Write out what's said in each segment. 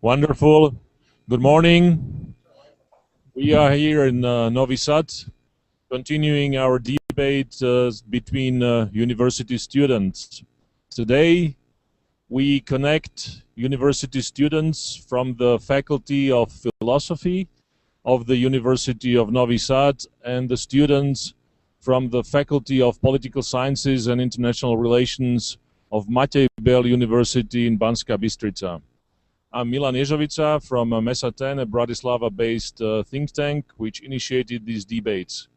Wonderful. Good morning. We are here in Novi Sad, continuing our debate between university students. Today, we connect university students from the Faculty of Philosophy of the University of Novi Sad and the students from the Faculty of Political Sciences and International Relations of Matej University in Banska Bystrica. I'm Milan Ježovica from Mesa 10, a Bratislava-based think tank which initiated these debates.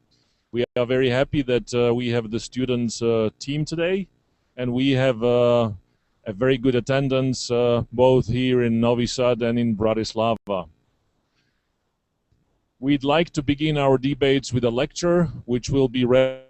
We are very happy that we have the students' team today, and we have a very good attendance both here in Novi Sad and in Bratislava. We'd like to begin our debates with a lecture which will be read.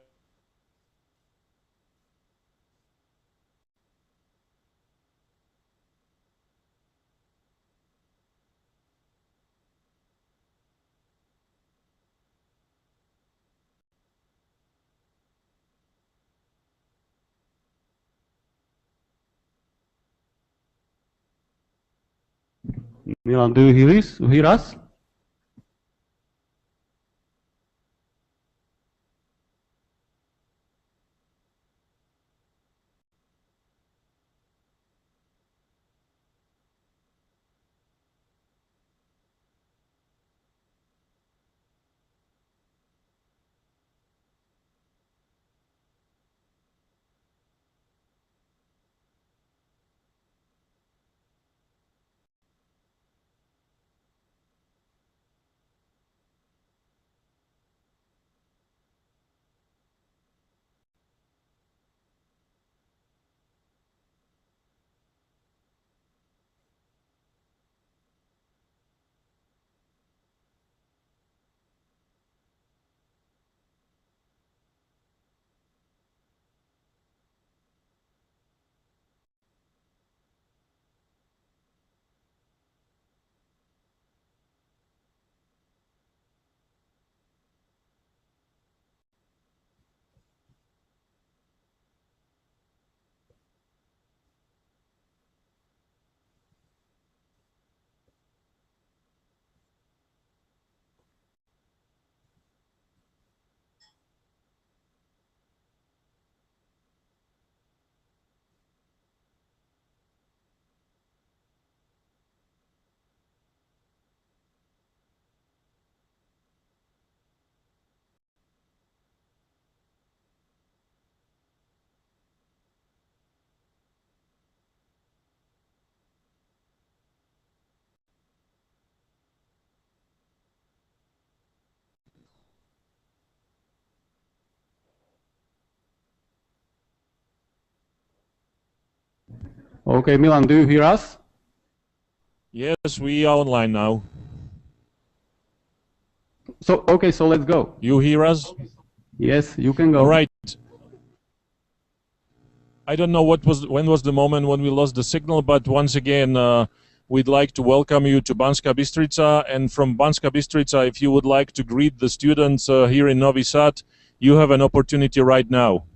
Milan, do you hear us? Okay, Milan, do you hear us? Yes, we are online now. So let's go. You hear us? Yes, you can go. All right. I don't know when was the moment when we lost the signal, but once again, we'd like to welcome you to Banska Bystrica, and from Banska Bystrica, if you would like to greet the students here in Novi Sad, you have an opportunity right now.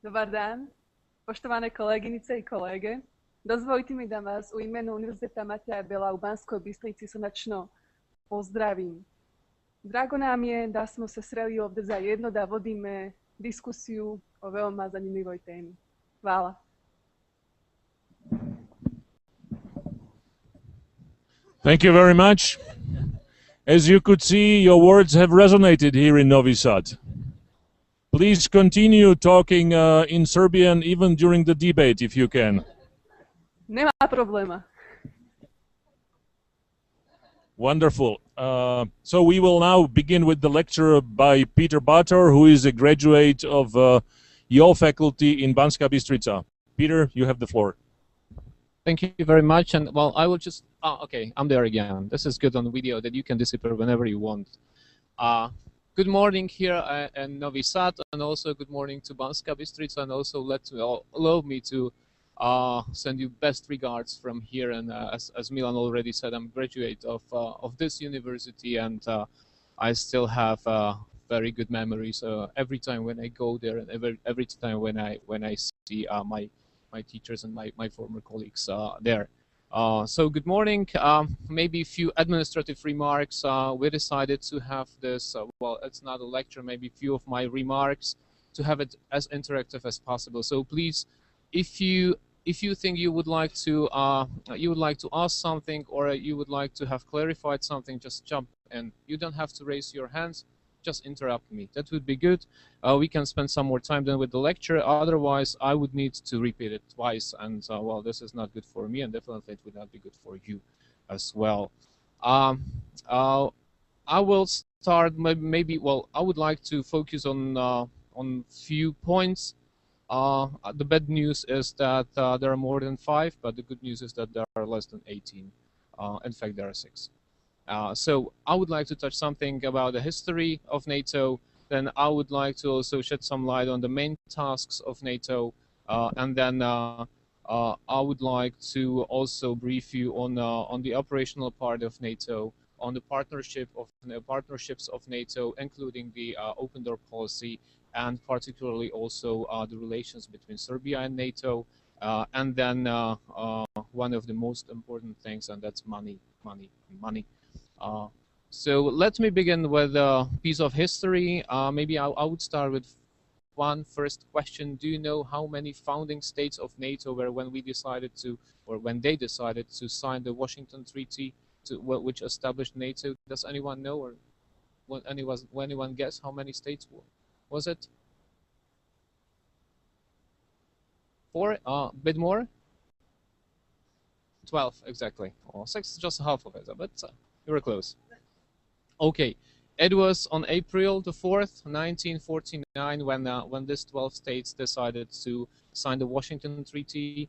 Dobar dan, poštovane koleginice i kolege. Dozvolite mi da vas u imenu Univerziteta Mateja Bela u Banskoj Bystrici srdačno pozdravim. Drago nam je da smo se sreli ovdje zajedno da vodíme diskusiju o veoma zanimljivoj temi. Hvala. Thank you very much. As you could see, your words have resonated here in Novi Sad. Please continue talking in Serbian even during the debate if you can. Nema problema. Wonderful. So we will now begin with the lecture by Peter Bator, who is a graduate of your faculty in Banska Bystrica. Peter, you have the floor. Thank you very much. And well, I will just, okay, I'm there again. This is good on video that you can disappear whenever you want. Good morning here in Novi Sad, and also good morning to Banska Bystrica, and also allow me to send you best regards from here. And as Milan already said, I'm a graduate of this university, and I still have very good memories every time when I go there, and every time when I see my teachers and my former colleagues there. So good morning. Maybe a few administrative remarks. We decided to have this. Well, it's not a lecture. Maybe a few of my remarks to have it as interactive as possible. So please, if you think you would like to ask something, or you would like to have clarified something, just jump in. You don't have to raise your hands. Just interrupt me. That would be good. We can spend some more time then with the lecture. Otherwise, I would need to repeat it twice, and well, this is not good for me, and definitely it would not be good for you as well. I will start maybe. Well, I would like to focus on few points. The bad news is that there are more than 5, but the good news is that there are less than 18. In fact, there are 6. So I would like to touch something about the history of NATO. Then I would like to also shed some light on the main tasks of NATO, and then I would like to also brief you on the operational part of NATO, on the partnerships of NATO, including the open door policy, and particularly also the relations between Serbia and NATO, and then one of the most important things, and that's money. So let me begin with a piece of history. Maybe I would start with one first question. Do you know how many founding states of NATO were when we decided to, or when they decided to sign the Washington Treaty, which established NATO? Does anyone know, or will anyone guess how many states was it? 4? A bit more? 12, exactly. Or 6, just half of it, but you were close. Okay, it was on April the 4th, 1949, when these 12 states decided to sign the Washington Treaty.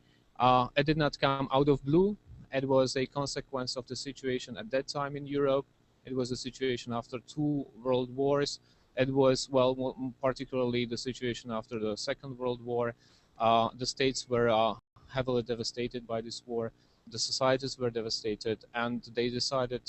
It did not come out of blue. It was a consequence of the situation at that time in Europe. It was a situation after 2 world wars. It was, well, particularly the situation after the Second World War. The states were heavily devastated by this war. The societies were devastated, and they decided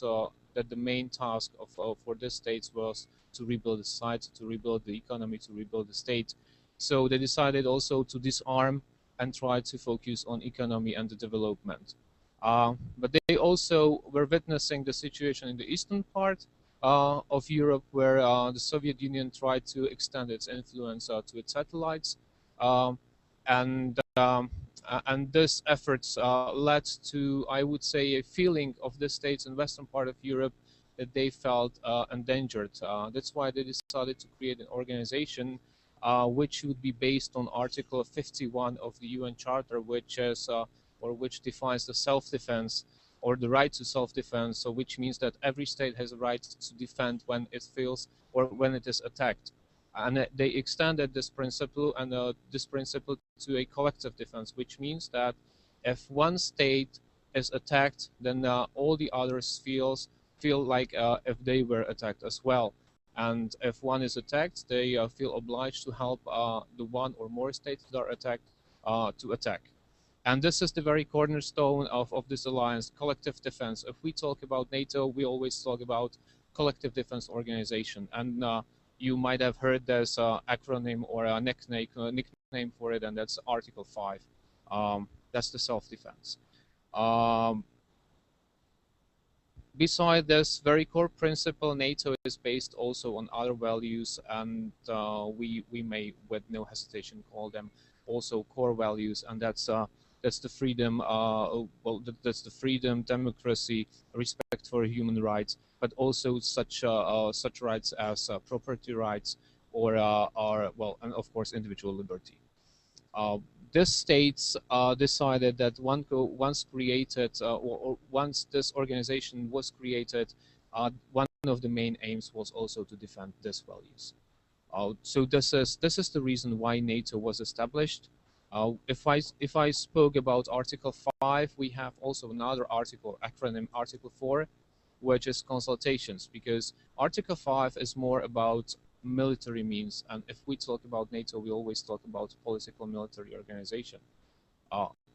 that the main task for the states was to rebuild the society, to rebuild the economy, to rebuild the state. So they decided also to disarm and try to focus on economy and the development. But they also were witnessing the situation in the eastern part of Europe, where the Soviet Union tried to extend its influence to its satellites, and this efforts led to, I would say, a feeling of the states in western part of Europe that they felt endangered. That's why they decided to create an organization which would be based on Article 51 of the UN Charter, which is which defines the self-defense, or the right to self-defense. So which means that every state has a right to defend when it feels or when it is attacked. And they extended this principle to a collective defense, which means that if one state is attacked, then all the others feel like if they were attacked as well. And if one is attacked, they feel obliged to help the one or more states that are attacked to attack. And this is the very cornerstone of this alliance, collective defense. If we talk about NATO, we always talk about collective defense organization. And you might have heard this acronym or a nickname for it, and that's Article 5. That's the self-defense. Beside this very core principle, NATO is based also on other values, and we may, with no hesitation, call them also core values, and that's the freedom. That's the freedom, democracy, respect for human rights, but also such rights as property rights, or and of course individual liberty. These states decided that once created, or once this organization was created, one of the main aims was also to defend these values. So this is the reason why NATO was established. If I spoke about Article 5, we have also another acronym, Article 4, which is consultations, because Article 5 is more about military means, and if we talk about NATO, we always talk about political military organization.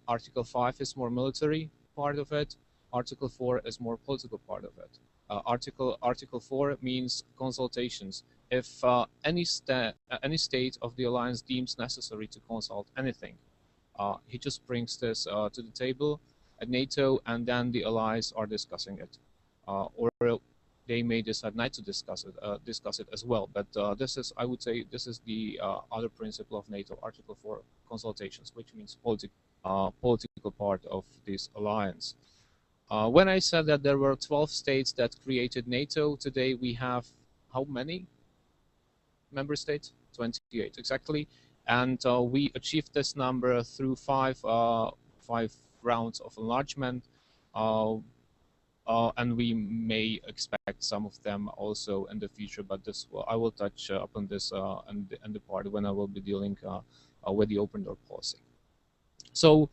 Article 5 is more military part of it. Article 4 is more political part of it. Article 4 means consultations. if any state of the alliance deems necessary to consult anything, he just brings this to the table at NATO, and then the allies are discussing it, or they may decide not to discuss it as well. But this is, I would say, this is the other principle of NATO, Article 4 consultations, which means political part of this alliance. When I said that there were 12 states that created NATO, today we have how many member states? 28, exactly. And we achieved this number through five rounds of enlargement, and we may expect some of them also in the future. But this, I will touch upon this in the part when I will be dealing with the open door policy. So,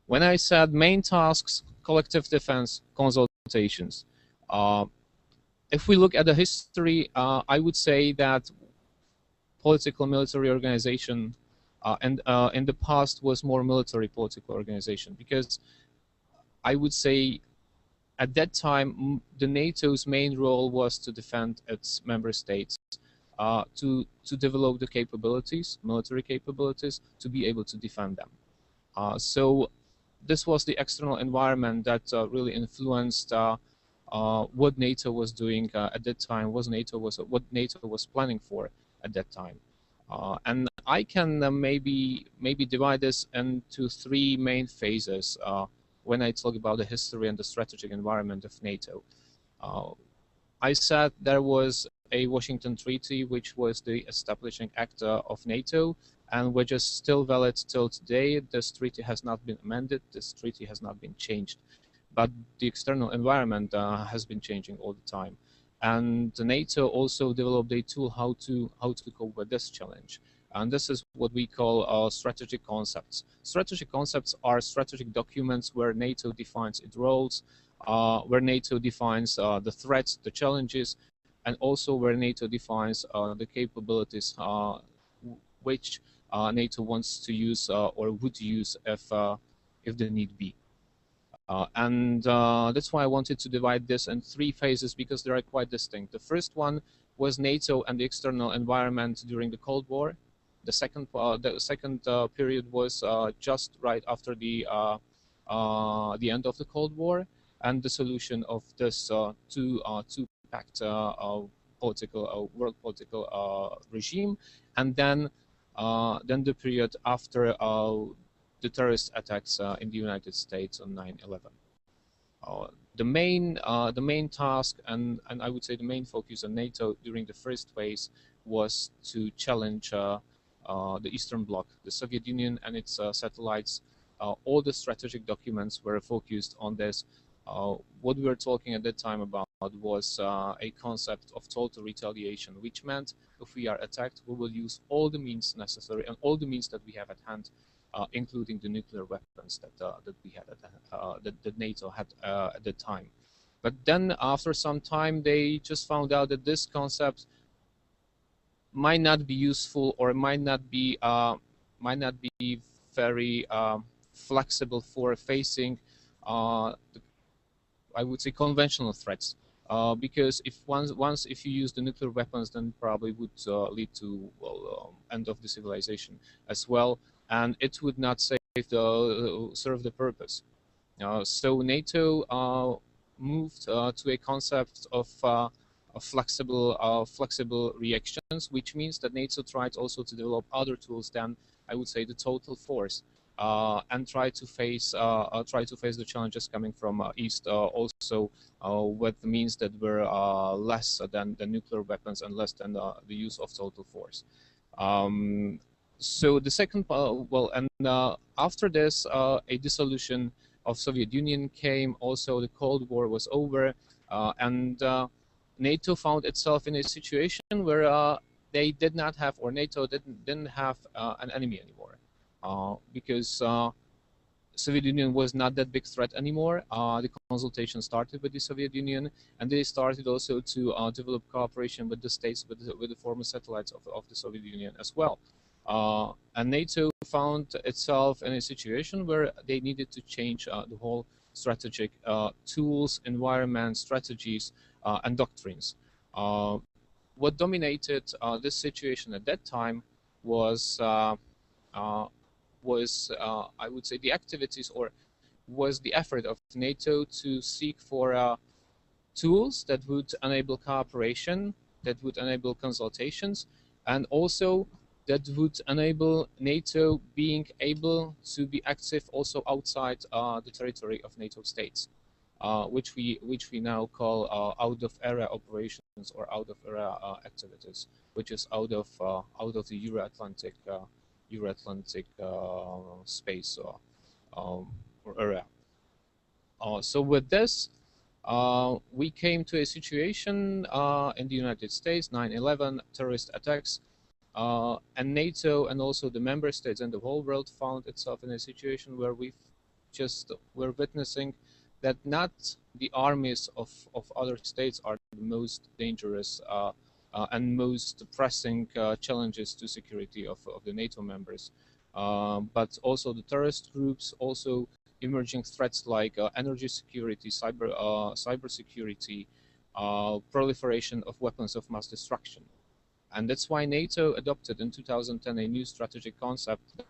when I said main tasks, collective defense, consultations. If we look at the history, I would say that political military organization and in the past was more military political organization, because I would say at that time the NATO's main role was to defend its member states, to develop the capabilities, military capabilities, to be able to defend them. So this was the external environment that really influenced what NATO was doing at that time, what NATO was planning for at that time. And I can maybe divide this into three main phases when I talk about the history and the strategic environment of NATO. I said there was a Washington Treaty, which was the establishing act of NATO, and which is still valid till today. This treaty has not been amended, this treaty has not been changed, but the external environment has been changing all the time. And NATO also developed a tool how to cope with this challenge. And this is what we call strategic concepts. Strategic concepts are strategic documents where NATO defines its roles, where NATO defines the threats, the challenges, and also where NATO defines the capabilities which NATO wants to use or would use if the need be. And that's why I wanted to divide this in three phases, because they are quite distinct. The first one was NATO and the external environment during the Cold War. The second period was just right after the end of the Cold War and the solution of this two-pact world political regime, and then the period after the terrorist attacks in the United States on 9/11. The main task and I would say the main focus on NATO during the first phase was to challenge the Eastern Bloc, the Soviet Union and its satellites. All the strategic documents were focused on this. What we were talking at that time about was a concept of total retaliation, which meant if we are attacked, we will use all the means necessary and all the means that we have at hand, including the nuclear weapons that we had that NATO had at the time. But then, after some time, they just found out that this concept might not be useful or might not be very flexible for facing, I would say, conventional threats. Because if you use the nuclear weapons, then probably would lead to end of the civilization as well, and it would not serve the purpose. So NATO moved to a concept of flexible reactions, which means that NATO tried also to develop other tools than, I would say, the total force, and try to face the challenges coming from east, also with the means that were less than the nuclear weapons and less than the use of total force. So the second, after this, a dissolution of Soviet Union came. Also, the Cold War was over, and NATO found itself in a situation where they did not have, or NATO didn't have an enemy anymore, because Soviet Union was not that big threat anymore. The consultation started with the Soviet Union, and they started also to develop cooperation with the states, with the former satellites of the Soviet Union as well. And NATO found itself in a situation where they needed to change the whole strategic tools, environment, strategies, and doctrines. what dominated this situation at that time was I would say, the activities, or was the effort of NATO to seek for tools that would enable cooperation, that would enable consultations, and also that would enable NATO being able to be active also outside the territory of NATO states, which we now call out-of-area operations or out-of-area activities, which is out of the Euro-Atlantic space or area. So with this, we came to a situation in the United States, 9/11 terrorist attacks, and NATO and also the member states and the whole world found itself in a situation where we're witnessing that not the armies of other states are the most dangerous and most pressing challenges to security of the NATO members, but also the terrorist groups, also emerging threats like energy security, cyber security, proliferation of weapons of mass destruction. And that's why NATO adopted in 2010 a new strategic concept.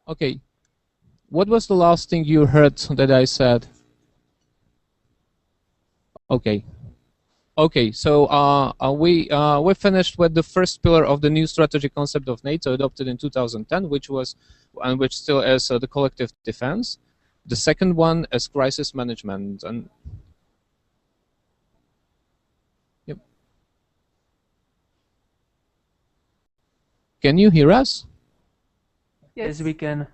Okay, what was the last thing you heard that I said? Okay. Okay, so we finished with the first pillar of the new strategic concept of NATO adopted in 2010, which still is the collective defense. The second one is crisis management. And yep. Can you hear us? Yes, Yes, we can.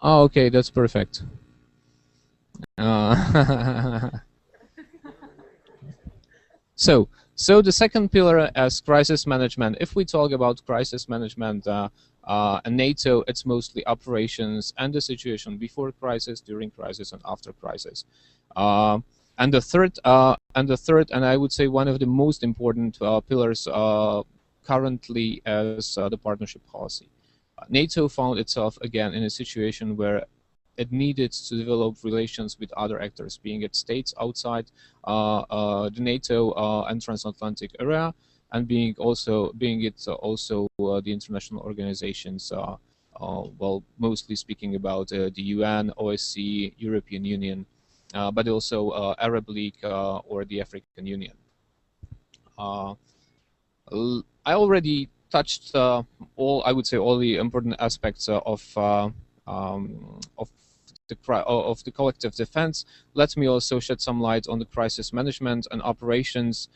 Oh, okay, that's perfect. So the second pillar is crisis management. If we talk about crisis management and NATO, it's mostly operations and the situation before crisis, during crisis, and after crisis. And the third, and I would say one of the most important pillars currently is the partnership policy. NATO found itself again in a situation where it needed to develop relations with other actors, being it states outside the NATO and transatlantic area, and being it also the international organizations. Well, mostly speaking about the UN, OSCE, European Union, but also Arab League or the African Union. I already touched all the important aspects of the collective defense. Let me also shed some light on the crisis management and operations.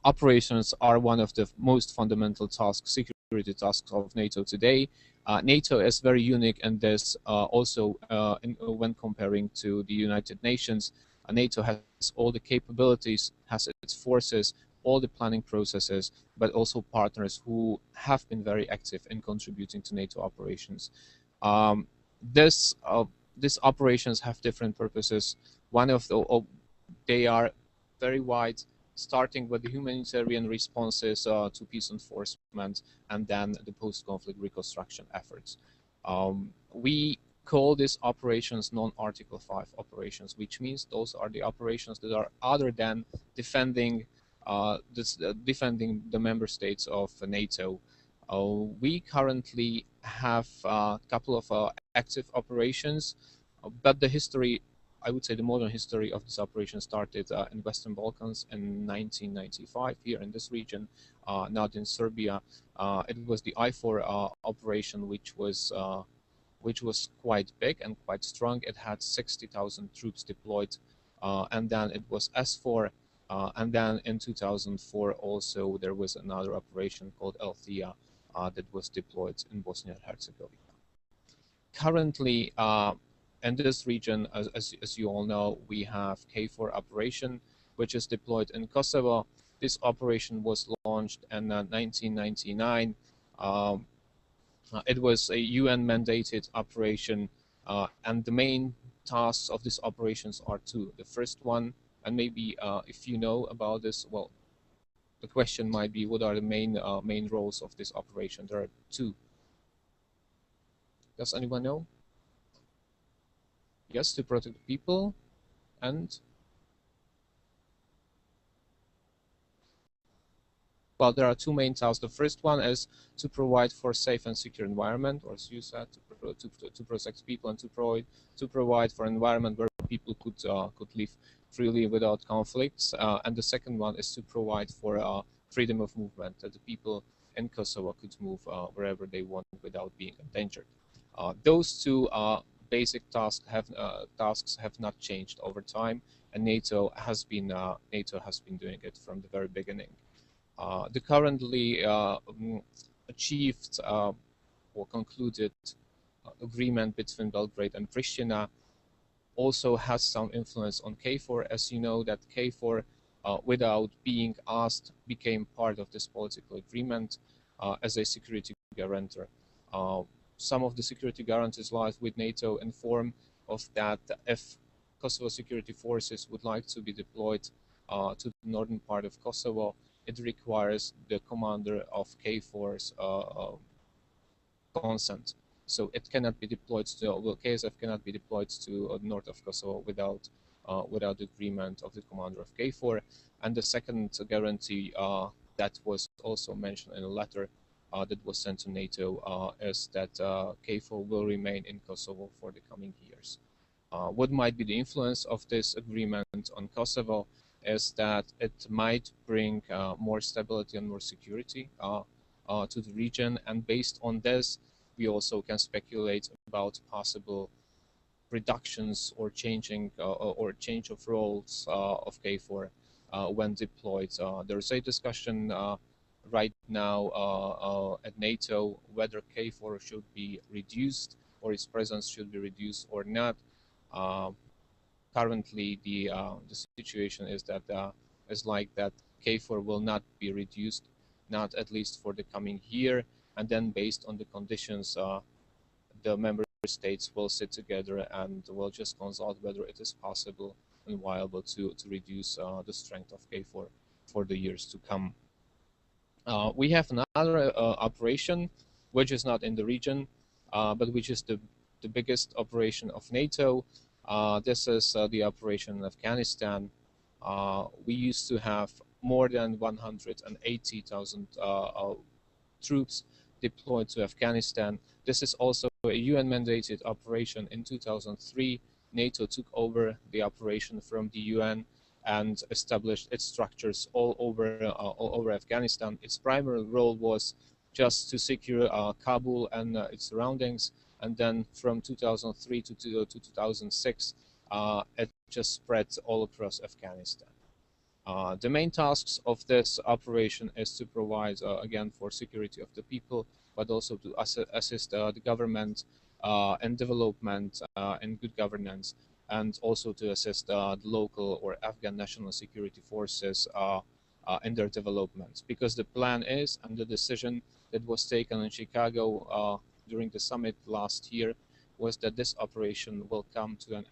Operations are one of the most fundamental tasks, security tasks of NATO today. NATO is very unique in this also when comparing to the United Nations. NATO has all the capabilities, has its forces, all the planning processes, but also partners who have been very active in contributing to NATO operations. These operations have different purposes. One of they are very wide, starting with the humanitarian responses to peace enforcement, and then the post-conflict reconstruction efforts. We call these operations non-Article 5 operations, which means those are the operations that are other than defending defending the member states of NATO. We currently have a couple of active operations, but the history, I would say the modern history of this operation started in Western Balkans in 1995 here in this region, not in Serbia. It was the I4 operation, which was quite big and quite strong. It had 60,000 troops deployed, and then it was S4, and then in 2004 also there was another operation called Althea that was deployed in Bosnia and Herzegovina. Currently, in this region, as you all know, we have K4 operation, which is deployed in Kosovo. This operation was launched in 1999. It was a UN-mandated operation, and the main tasks of these operations are two. The first one, and maybe if you know about this, well, the question might be, what are the main roles of this operation? There are two. Does anyone know? Yes, to protect people, and well, there are two main tasks. The first one is to provide for a safe and secure environment, or as you said, to protect people and to provide for an environment where people could live freely without conflicts. And the second one is to provide for freedom of movement, that the people in Kosovo could move wherever they want without being endangered. Those two basic tasks have not changed over time, and NATO has been doing it from the very beginning. The currently achieved or concluded agreement between Belgrade and Pristina also has some influence on K4, as you know that K4, without being asked, became part of this political agreement as a security guarantor. Some of the security guarantees lies with NATO in form of that if Kosovo security forces would like to be deployed to the northern part of Kosovo, it requires the commander of K4's consent. So it cannot be deployed to, well, KSF cannot be deployed to north of Kosovo without agreement of the commander of K4. And the second guarantee that was also mentioned in a letter that was sent to NATO is that K4 will remain in Kosovo for the coming years. What might be the influence of this agreement on Kosovo is that it might bring more stability and more security to the region, and based on this, we also can speculate about possible reductions or changing or change of roles of K4 when deployed. There is a discussion right now at NATO whether K4 should be reduced or its presence should be reduced or not. Currently, the situation is that K4 will not be reduced, not at least for the coming year, and then based on the conditions, the member states will sit together and will just consult whether it is possible and viable to reduce the strength of K4 for the years to come. We have another operation which is not in the region, but which is the biggest operation of NATO. This is the operation in Afghanistan. We used to have more than 180,000 troops deployed to Afghanistan. This is also a UN-mandated operation. In 2003, NATO took over the operation from the UN and established its structures all over Afghanistan. Its primary role was just to secure Kabul and its surroundings, and then from 2003 to 2006, it just spread all across Afghanistan. The main tasks of this operation is to provide, again, for security of the people, but also to assist the government in development and good governance, and also to assist the local or Afghan national security forces in their development. Because the plan is, and the decision that was taken in Chicago during the summit last year, was that this operation will come to an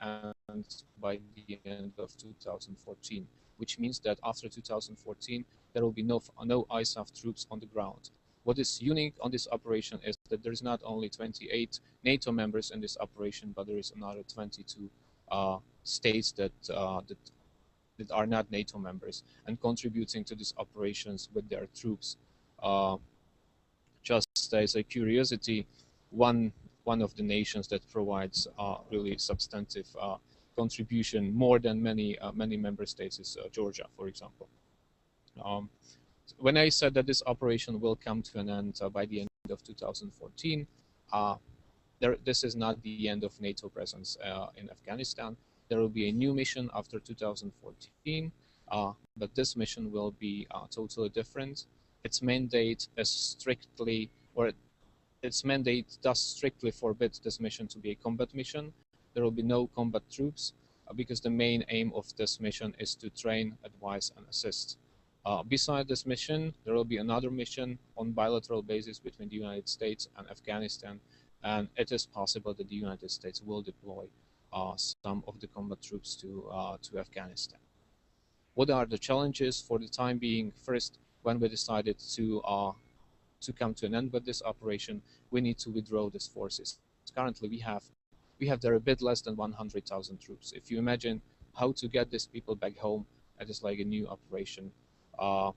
end by the end of 2014. which means that after 2014 there will be no ISAF troops on the ground. What is unique on this operation is that there is not only 28 NATO members in this operation, but there is another 22 states that are not NATO members and contributing to these operations with their troops. Just as a curiosity, one of the nations that provides really substantive contribution more than many member states is Georgia, for example. When I said that this operation will come to an end by the end of 2014, this is not the end of NATO presence in Afghanistan. There will be a new mission after 2014, but this mission will be totally different. Its mandate is strictly, or its mandate does strictly forbid this mission to be a combat mission. There will be no combat troops because the main aim of this mission is to train, advise, and assist. Beside this mission, there will be another mission on bilateral basis between the United States and Afghanistan, and it is possible that the United States will deploy some of the combat troops to Afghanistan. What are the challenges for the time being? First, when we decided to come to an end with this operation, we need to withdraw these forces. Currently, we have there a bit less than 100,000 troops. If you imagine how to get these people back home, it is like a new operation. To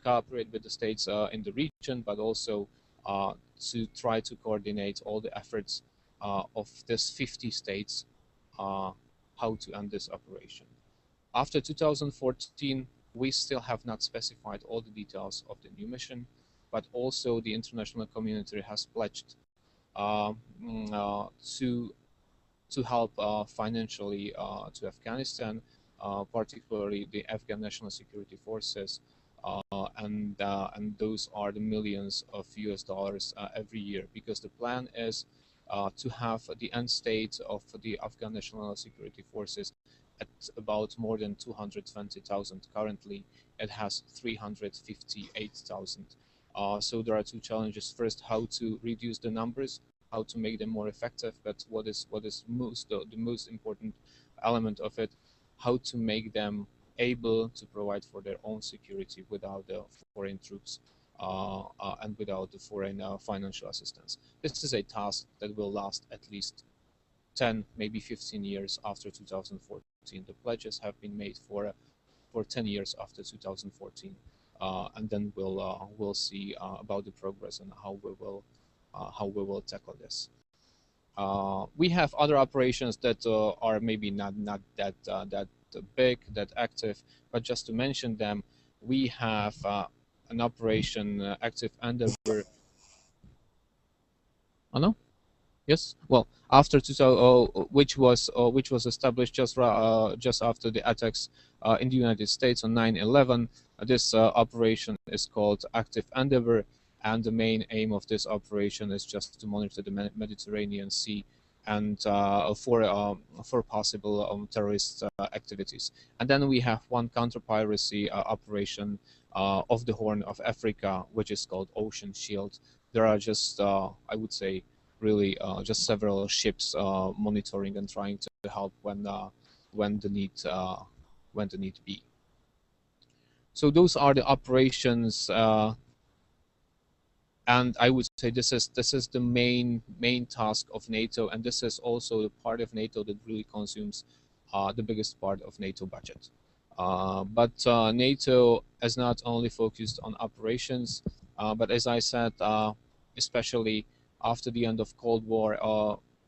cooperate with the states in the region, but also to try to coordinate all the efforts of these 50 states how to end this operation. After 2014, we still have not specified all the details of the new mission, but also the international community has pledged to help financially to Afghanistan, particularly the Afghan National Security Forces, and those are the millions of US dollars every year, because the plan is to have the end state of the Afghan National Security Forces at about more than 220,000. Currently, it has 358,000. So there are two challenges. First, how to reduce the numbers, how to make them more effective. But what is the most important element of it, how to make them able to provide for their own security without the foreign troops and without the foreign financial assistance. This is a task that will last at least 10, maybe 15 years after 2014. The pledges have been made for 10 years after 2014, and then we'll see about the progress and how we will tackle this. We have other operations that are maybe not that big, that active, but just to mention them, we have an operation active Endeavour. Oh no? Yes. Well, after 2000, which was established just after the attacks in the United States on 9/11. This operation is called Active Endeavour, and the main aim of this operation is just to monitor the Mediterranean Sea and for possible terrorist activities. And then we have one counter-piracy operation of the Horn of Africa, which is called Ocean Shield. There are just, I would say, really just several ships monitoring and trying to help when the need be. So those are the operations, and I would say this is the main task of NATO, and this is also the part of NATO that really consumes the biggest part of NATO budget. But NATO is not only focused on operations, but as I said, especially after the end of Cold War,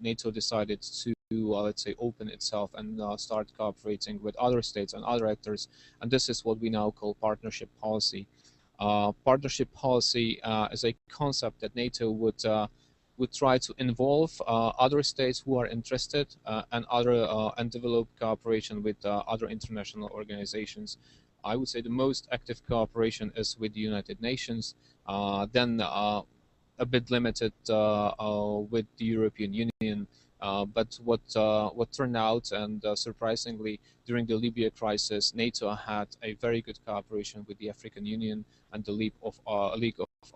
NATO decided to, let's say, open itself and start cooperating with other states and other actors, and this is what we now call partnership policy. Partnership policy is a concept that NATO would try to involve other states who are interested and develop cooperation with other international organizations. I would say the most active cooperation is with the United Nations, then a bit limited with the European Union, but what turned out, and surprisingly, during the Libya crisis, NATO had a very good cooperation with the African Union and the League of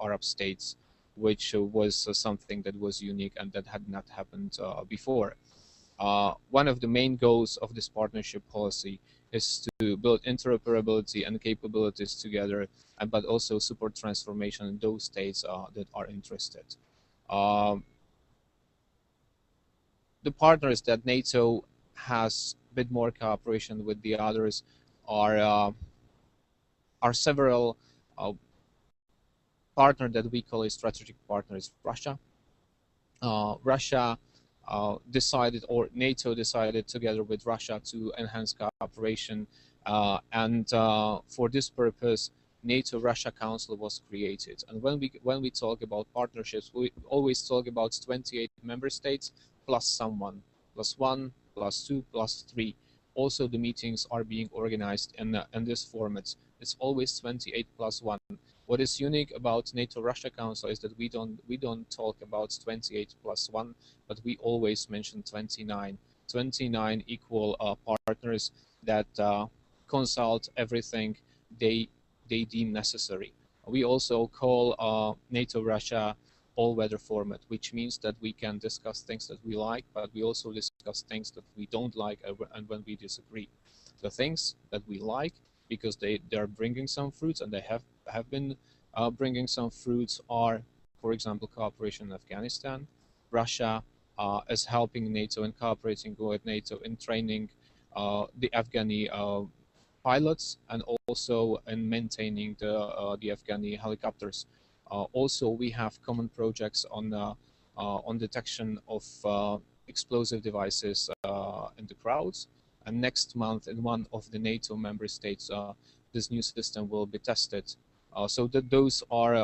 Arab States, which was something that was unique and that had not happened before. One of the main goals of this partnership policy is to build interoperability and capabilities together, but also support transformation in those states that are interested. The partners that NATO has a bit more cooperation with the others are several partners that we call a strategic partners. Russia. Russia decided, or NATO decided together with Russia, to enhance cooperation, and for this purpose, NATO-Russia Council was created. And when we talk about partnerships, we always talk about 28 member states plus someone, plus one, plus two, plus three. Also, the meetings are being organized in this format. It's always 28 plus one. What is unique about NATO-Russia Council is that we don't talk about 28 plus one, but we always mention 29. 29 equal partners that consult everything they deem necessary. We also call NATO-Russia all-weather format, which means that we can discuss things that we like, but we also discuss things that we don't like and when we disagree. The things that we like, because they're bringing some fruits, and they have been bringing some fruits, are, for example, cooperation in Afghanistan. Russia is helping NATO and cooperating with NATO in training the Afghani pilots, and also in maintaining the Afghani helicopters. Also, we have common projects on detection of explosive devices in the crowds. And next month, in one of the NATO member states, this new system will be tested. So that those are,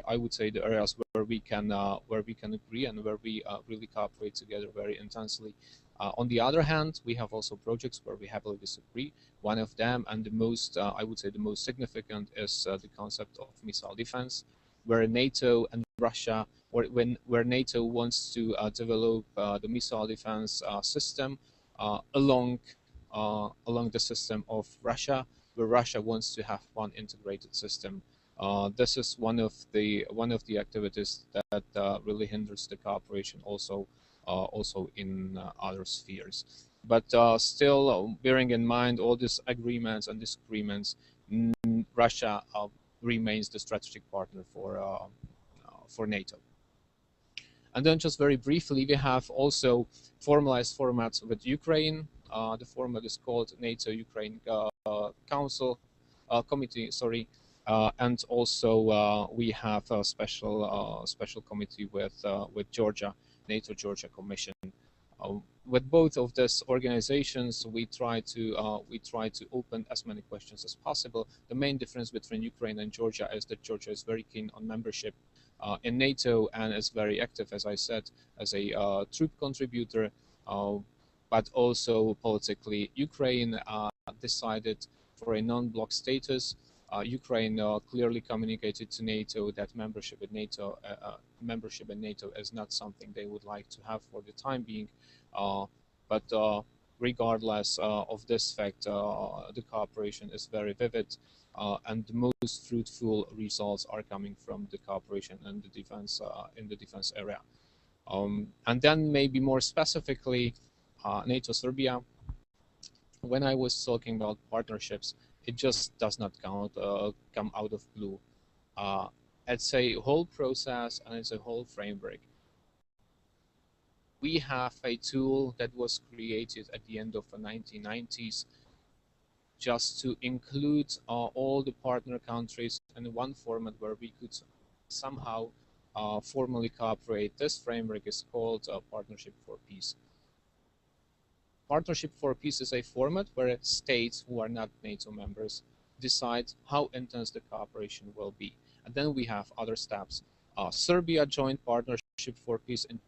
I would say, the areas where we can agree and where we really cooperate together very intensely. On the other hand, we have also projects where we heavily disagree. One of them, and the most, I would say, the most significant, is the concept of missile defense, where NATO and Russia, where NATO wants to develop the missile defense system along the system of Russia, where Russia wants to have one integrated system. This is one of the activities that really hinders the cooperation, also in other spheres. But still, bearing in mind all these agreements and disagreements, Russia remains the strategic partner for NATO. And then, just very briefly, we have also formalized formats with Ukraine. The format is called NATO-Ukraine Council Committee. Sorry. And also we have a special committee with Georgia, NATO-Georgia Commission. With both of these organizations, we try to open as many questions as possible. The main difference between Ukraine and Georgia is that Georgia is very keen on membership in NATO and is very active, as I said, as a troop contributor. But also politically, Ukraine decided for a non-bloc status. Ukraine clearly communicated to NATO that membership in NATO is not something they would like to have for the time being. But regardless of this fact, the cooperation is very vivid, and the most fruitful results are coming from the cooperation in the defense area. And then, maybe more specifically, NATO-Serbia. When I was talking about partnerships, it just does not come out of blue. It's a whole process and it's a whole framework. We have a tool that was created at the end of the 1990s just to include all the partner countries in one format where we could somehow formally cooperate. This framework is called Partnership for Peace. Partnership for Peace is a format where states who are not NATO members decide how intense the cooperation will be. And then we have other steps. Serbia joined Partnership for Peace in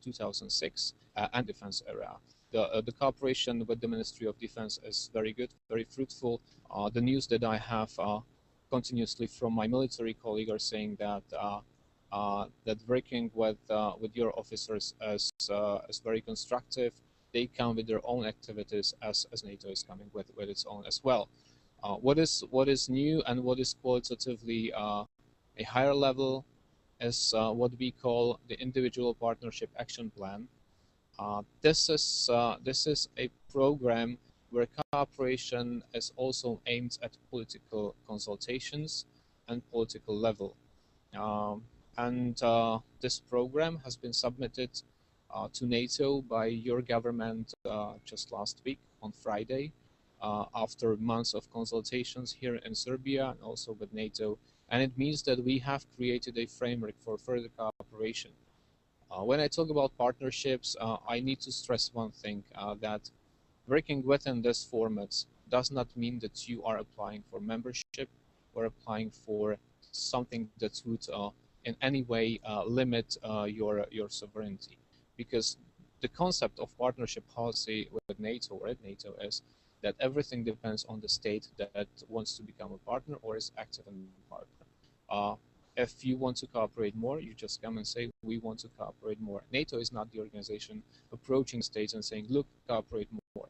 2006 and defense area. The cooperation with the Ministry of Defense is very good, very fruitful. The news that I have continuously from my military colleagues are saying that that working with your officers is very constructive. They come with their own activities as NATO is coming with its own as well. What is new and what is qualitatively a higher level is what we call the individual partnership action plan. This is a program where cooperation is also aimed at political consultations and political level. This program has been submitted to NATO by your government just last week on Friday, after months of consultations here in Serbia and also with NATO. And it means that we have created a framework for further cooperation. When I talk about partnerships, I need to stress one thing, that working within this format does not mean that you are applying for membership or applying for something that would in any way limit your sovereignty. Because the concept of partnership policy with NATO or at NATO is that everything depends on the state that wants to become a partner or is active in a partner. If you want to cooperate more, you just come and say, we want to cooperate more. NATO is not the organization approaching states and saying, look, cooperate more.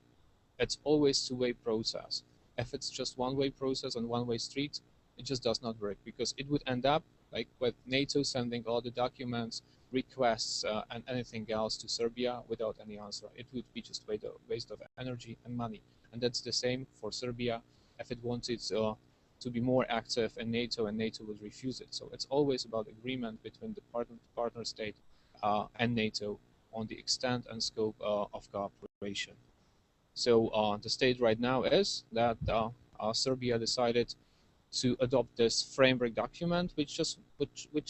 It's always two-way process. If it's just one-way process and one-way street, it just does not work, because it would end up like with NATO sending all the documents, requests, and anything else to Serbia without any answer. It would be just waste of energy and money. And that's the same for Serbia if it wanted to be more active in NATO, and NATO would refuse it. So it's always about agreement between the partner state and NATO on the extent and scope of cooperation. So the state right now is that Serbia decided to adopt this framework document, which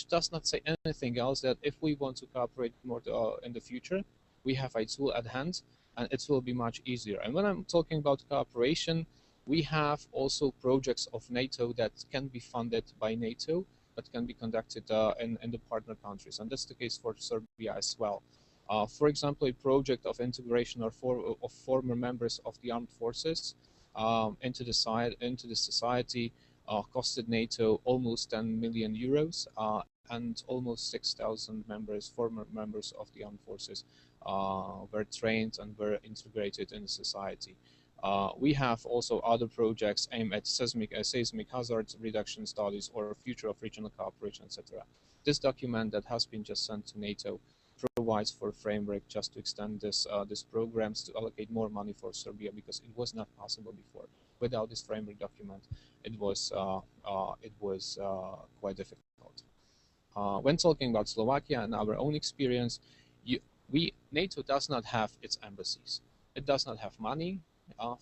does not say anything else, that if we want to cooperate more in the future, we have a tool at hand, and it will be much easier. And when I'm talking about cooperation, we have also projects of NATO that can be funded by NATO, but can be conducted in the partner countries. And that's the case for Serbia as well. For example, a project of integration of former members of the armed forces into the society costed NATO almost 10 million euros, and almost 6,000 former members of the armed forces were trained and were integrated in society. We have also other projects aimed at seismic hazard reduction studies or future of regional cooperation, etc. This document that has been just sent to NATO provides for a framework just to extend these programs to allocate more money for Serbia, because it was not possible before. Without this framework document, it was quite difficult. When talking about Slovakia and our own experience, NATO does not have its embassies. It does not have money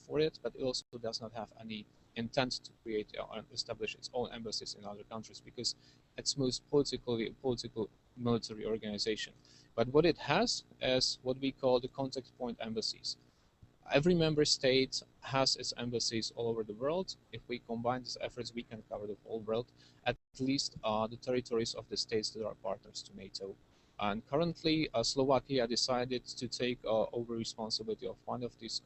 for it, but it also does not have any intent to create and establish its own embassies in other countries, because it's most political military organization. But what it has is what we call the contact point embassies. Every member state has its embassies all over the world. If we combine these efforts, we can cover the whole world, at least the territories of the states that are partners to NATO. And currently, Slovakia decided to take over responsibility of one of these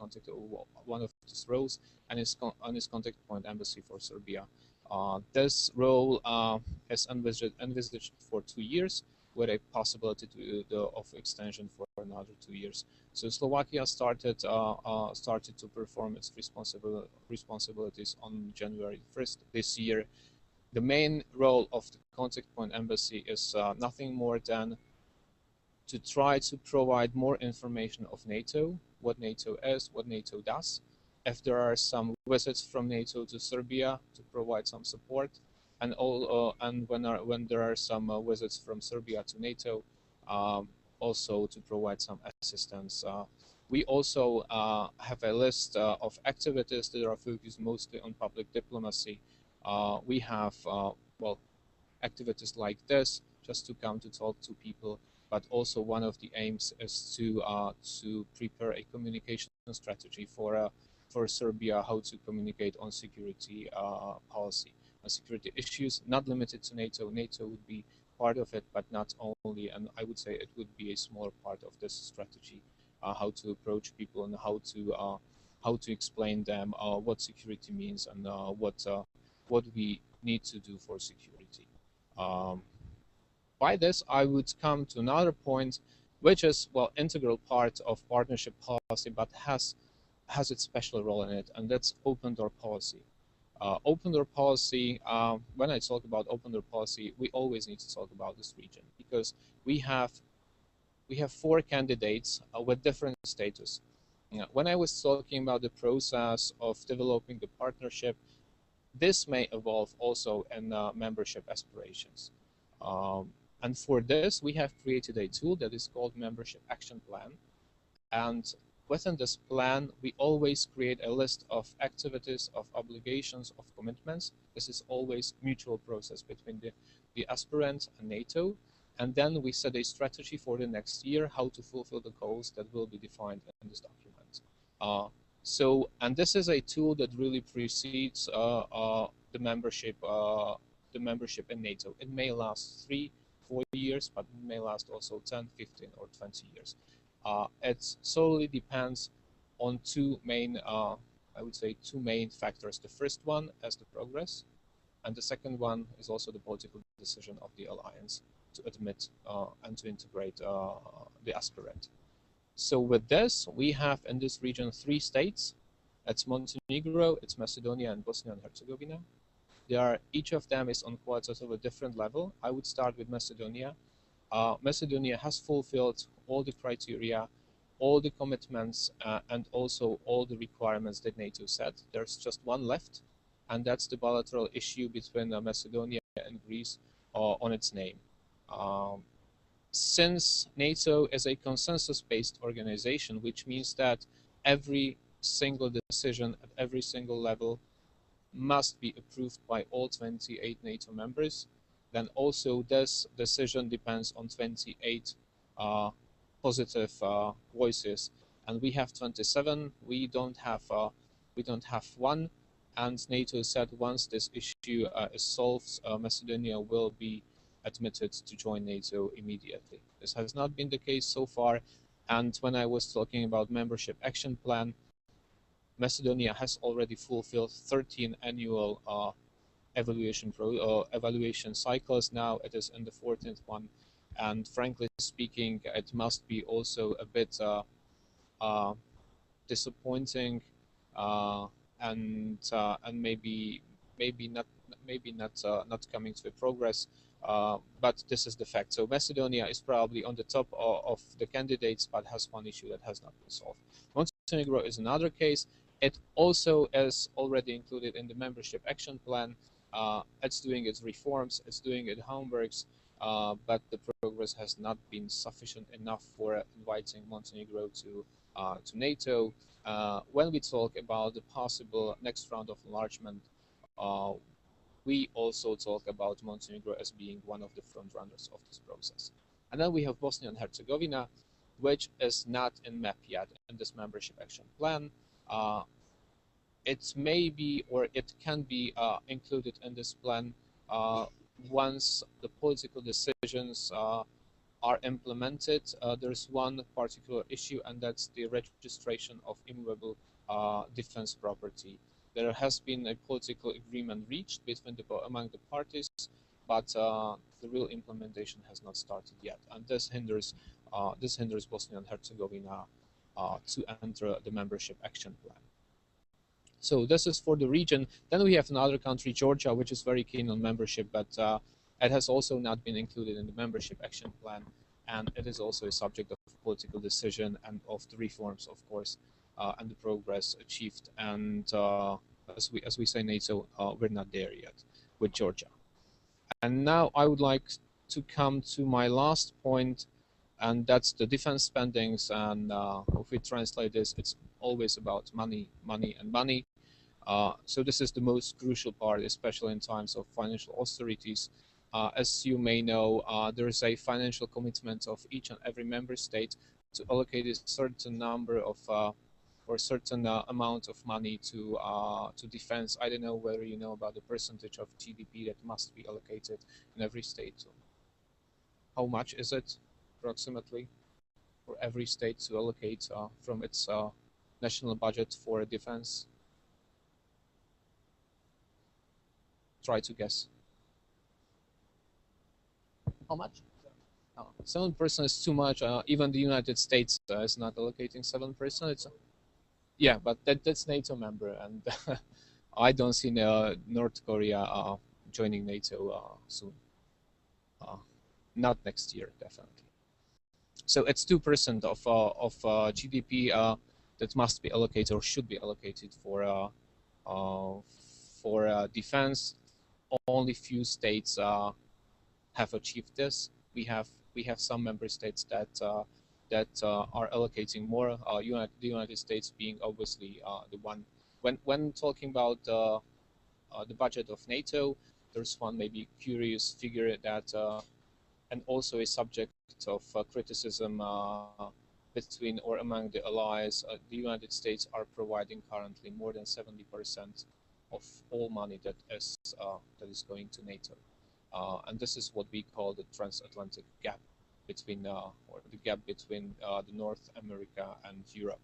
roles, and its contact point embassy for Serbia. This role is envisaged for 2 years, with a possibility of extension for another 2 years. So Slovakia started to perform its responsibilities on January 1st this year. The main role of the contact point embassy is nothing more than to try to provide more information of NATO, what NATO is, what NATO does. If there are some visits from NATO to Serbia, to provide some support, and when there are some visits from Serbia to NATO, also to provide some assistance. We also have a list of activities that are focused mostly on public diplomacy. We have activities like this, just to come to talk to people, but also one of the aims is to prepare a communication strategy for Serbia, how to communicate on security policy. Security issues, not limited to NATO. NATO would be part of it, but not only, and I would say it would be a smaller part of this strategy, how to approach people and how to explain them what security means and what we need to do for security. By this, I would come to another point, which is, integral part of partnership policy, but has its special role in it, and that's open door policy. Open door policy, when I talk about open door policy, we always need to talk about this region, because we have we have 4 candidates with different status. When I was talking about the process of developing the partnership, this may evolve also in membership aspirations. And for this, we have created a tool that is called Membership Action Plan. And within this plan, we always create a list of activities, of obligations, of commitments. This is always mutual process between the aspirant and NATO. And then we set a strategy for the next year, how to fulfill the goals that will be defined in this document. And this is a tool that really precedes the membership in NATO. It may last 3-4 years, but it may last also 10, 15, or 20 years. It solely depends on 2 main, I would say, 2 main factors. The first one is the progress, and the second one is also the political decision of the alliance to admit and to integrate the aspirant. So with this, we have in this region 3 states. It's Montenegro, it's Macedonia, and Bosnia and Herzegovina. Each of them is on qualitative a different level. I would start with Macedonia. Macedonia has fulfilled all the criteria, all the commitments, and also all the requirements that NATO set. There's just one left, and that's the bilateral issue between Macedonia and Greece on its name. Since NATO is a consensus-based organization, which means that every single decision at every single level must be approved by all 28 NATO members, then also this decision depends on 28 positive voices, and we have 27. We don't have one, and NATO said once this issue is solved, Macedonia will be admitted to join NATO immediately. This has not been the case so far, and when I was talking about membership action plan, Macedonia has already fulfilled 13 annual evaluation cycles. Now it is in the 14th one, and frankly speaking, it must be also a bit disappointing and maybe not coming to progress. But this is the fact. So Macedonia is probably on the top of the candidates, but has one issue that has not been solved. Montenegro is another case. It also is already included in the membership action plan. It's doing its reforms, it's doing its homeworks, but the progress has not been sufficient enough for inviting Montenegro to NATO. When we talk about the possible next round of enlargement, we also talk about Montenegro as being one of the front runners of this process. And then we have Bosnia and Herzegovina, which is not in map yet in this membership action plan. It may be, or it can be included in this plan once the political decisions are implemented. There's one particular issue, and that's the registration of immovable defense property. There has been a political agreement reached among the parties, but the real implementation has not started yet, and this hinders Bosnia and Herzegovina to enter the membership action plan. So this is for the region. Then we have another country, Georgia, which is very keen on membership, but it has also not been included in the membership action plan, and it is also a subject of political decision and of the reforms, of course, and the progress achieved. And as we say, NATO, we're not there yet with Georgia. And now I would like to come to my last point, and that's the defense spendings. And if we translate this, it's always about money, money, and money. So this is the most crucial part, especially in times of financial austerities. As you may know, there is a financial commitment of each and every member state to allocate a certain number of or certain amount of money to defense. I don't know whether you know about the percentage of GDP that must be allocated in every state. So how much is it approximately for every state to allocate from its national budget for defense? Try to guess. How much? 7% is too much. Even the United States is not allocating 7%. It's yeah, but that's NATO member, and I don't see North Korea joining NATO soon. Not next year, definitely. So it's 2% of GDP that must be allocated or should be allocated for defense. Only few states have achieved this. We have some member states that are allocating more. The United States being obviously the one. When talking about the budget of NATO, there's one maybe curious figure that and also a subject of criticism between or among the allies. The United States are providing currently more than 70% of all money that is going to NATO. And this is what we call the transatlantic gap between, or the gap between the North America and Europe.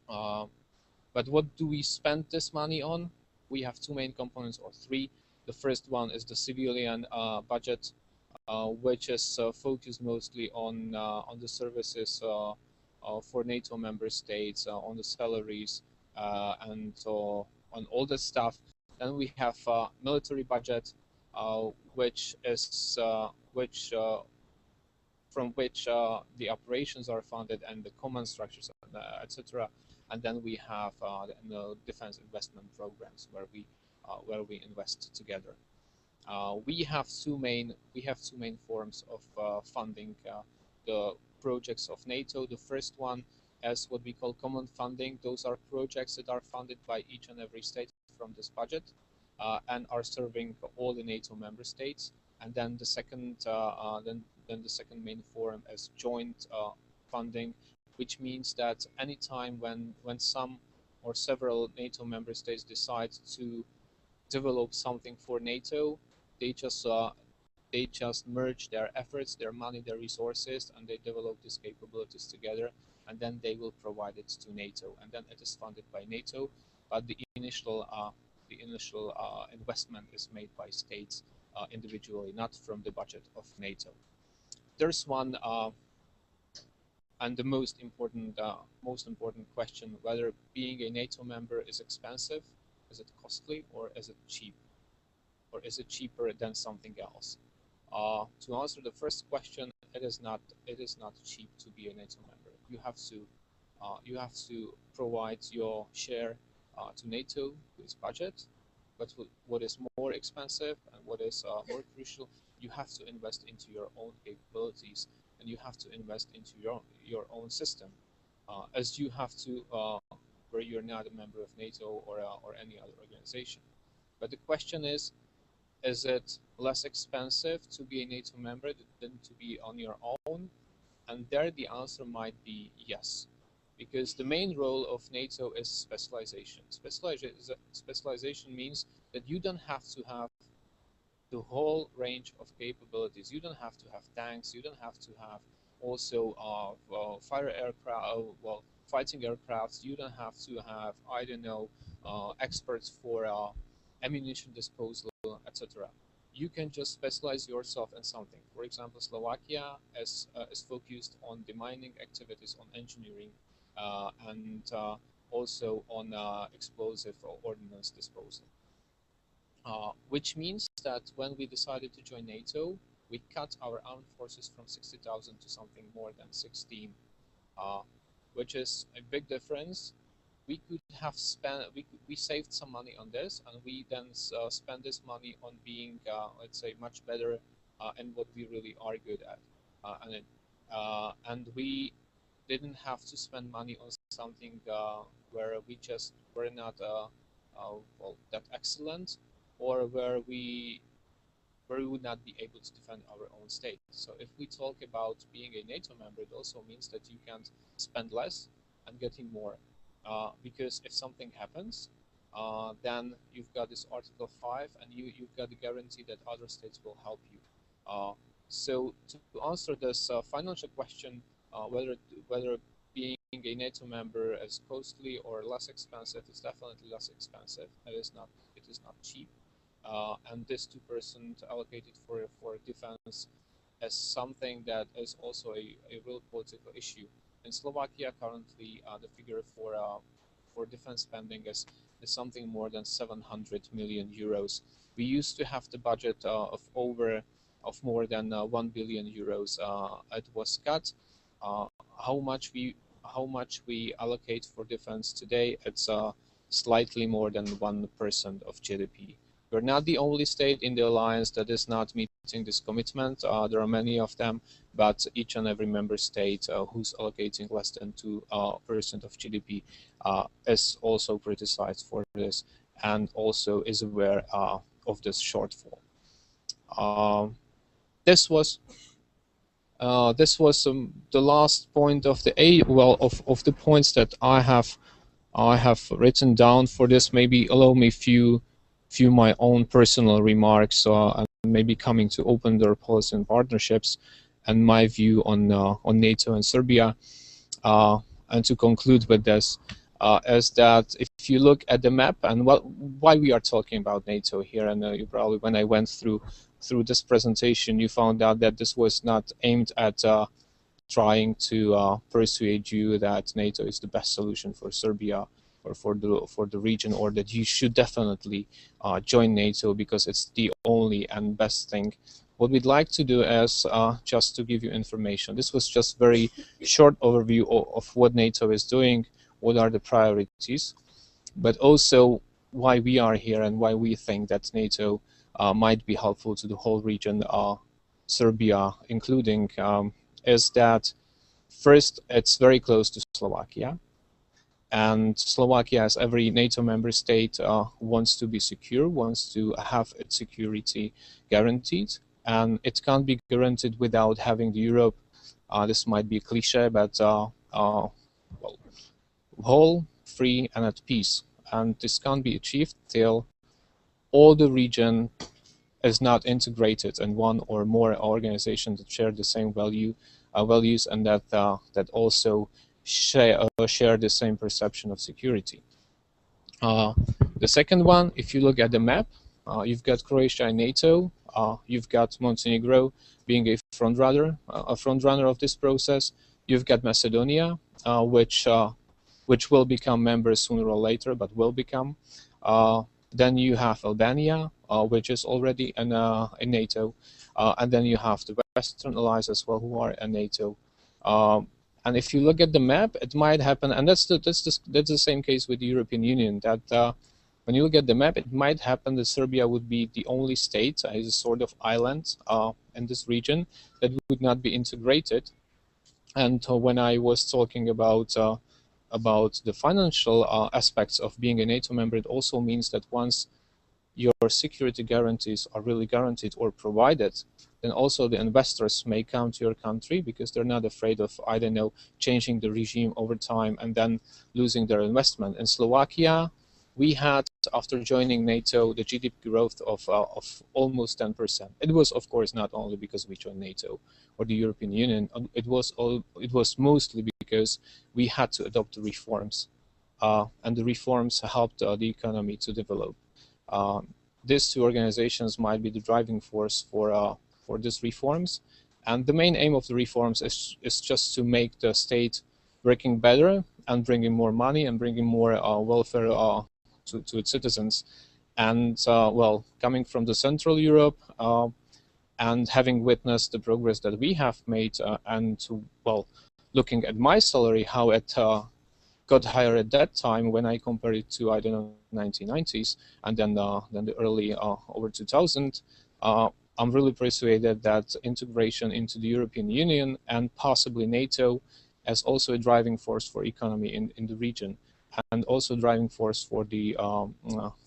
But what do we spend this money on? We have two main components, or three. The first one is the civilian budget, which is focused mostly on the services for NATO member states, on the salaries, and on all this stuff. Then we have military budget, which is from which the operations are funded and the command structures, etc. And then we have the defense investment programs where we invest together. We have two main forms of funding the projects of NATO. The first one is what we call common funding. Those are projects that are funded by each and every state from this budget and are serving all the NATO member states. And then the second then the second main form is joint funding, which means that anytime when some or several NATO member states decide to develop something for NATO, they just merge their efforts, their money, their resources, and they develop these capabilities together, and then they will provide it to NATO, and then it is funded by NATO, but the initial investment is made by states individually, not from the budget of NATO. There's one and the most important question: whether being a NATO member is expensive, is it costly, or is it cheap, or is it cheaper than something else? To answer the first question, it is not cheap to be a NATO member. You have to provide your share to NATO, to its budget. But what is more expensive and what is more crucial, you have to invest into your own capabilities, and you have to invest into your own system, as you have to where you're not a member of NATO or any other organization. But the question is it less expensive to be a NATO member than to be on your own? And there the answer might be yes, because the main role of NATO is specialization. Specialization means that you don't have to have the whole range of capabilities. You don't have to have tanks. You don't have to have also fighting aircrafts. You don't have to have, I don't know, experts for ammunition disposal, etc. You can just specialize yourself in something. For example, Slovakia is focused on demining activities, on engineering, and also on explosive or ordnance disposal. Which means that when we decided to join NATO, we cut our armed forces from 60,000 to something more than 16, which is a big difference. We could have spent, we saved some money on this, and we then spend this money on being, let's say, much better in what we really are good at, and we didn't have to spend money on something where we just were not that excellent, or where we would not be able to defend our own state. So if we talk about being a NATO member, it also means that you can spend less and getting more. Because if something happens, then you've got this Article 5, and you've got the guarantee that other states will help you. So to answer this financial question, whether being a NATO member is costly or less expensive, it's definitely less expensive. It is not cheap. And this 2% allocated for defense is something that is also a real political issue. In Slovakia, currently, the figure for defense spending is something more than 700 million euros. We used to have the budget of over of more than 1 billion euros it was cut. How much we allocate for defense today? It's slightly more than 1% of GDP. We're not the only state in the alliance that is not meeting this commitment. There are many of them, but each and every member state who's allocating less than 2% of GDP is also criticized for this and also is aware of this shortfall. This was the last point of the of the points that I have written down for this. Maybe allow me few my own personal remarks and maybe coming to open door policy and partnerships and my view on NATO and Serbia. And to conclude with this is that if you look at the map and why we are talking about NATO here, and you probably, when I went through this presentation, you found out that this was not aimed at trying to persuade you that NATO is the best solution for Serbia or for the region, or that you should definitely join NATO because it's the only and best thing. What we'd like to do is just to give you information. This was just very short overview of what NATO is doing, what are the priorities, but also why we are here and why we think that NATO might be helpful to the whole region, Serbia including, is that first, it's very close to Slovakia. And Slovakia, as every NATO member state, wants to be secure, wants to have its security guaranteed. And it can't be guaranteed without having the Europe. This might be a cliche, but well, whole, free, and at peace. And this can't be achieved till all the region is not integrated in one or more organizations that share the same values and that also share the same perception of security. The second one, if you look at the map, you've got Croatia and NATO. You've got Montenegro being a front runner of this process. You've got Macedonia, which will become members sooner or later, but will become. Then you have Albania, which is already in NATO, and then you have the Western allies as well, who are in NATO. And if you look at the map, it might happen, and that's the same case with the European Union. That when you look at the map, it might happen that Serbia would be the only state, as a sort of island in this region, that would not be integrated. And when I was talking about the financial aspects of being a NATO member, it also means that once your security guarantees are really guaranteed or provided, then also the investors may come to your country because they're not afraid of, I don't know, changing the regime over time and then losing their investment. In Slovakia, we had, after joining NATO, the GDP growth of almost 10%. It was, of course, not only because we joined NATO or the European Union. It was mostly because we had to adopt the reforms, and the reforms helped the economy to develop. These two organizations might be the driving force for these reforms, and the main aim of the reforms is just to make the state working better and bringing more money and bringing more welfare to its citizens. And well, coming from the Central Europe and having witnessed the progress that we have made, and well, looking at my salary, how it got higher at that time when I compare it to, I don't know, 1990s and then the early over 2000, I'm really persuaded that integration into the European Union and possibly NATO as also a driving force for economy in the region, and also driving force for the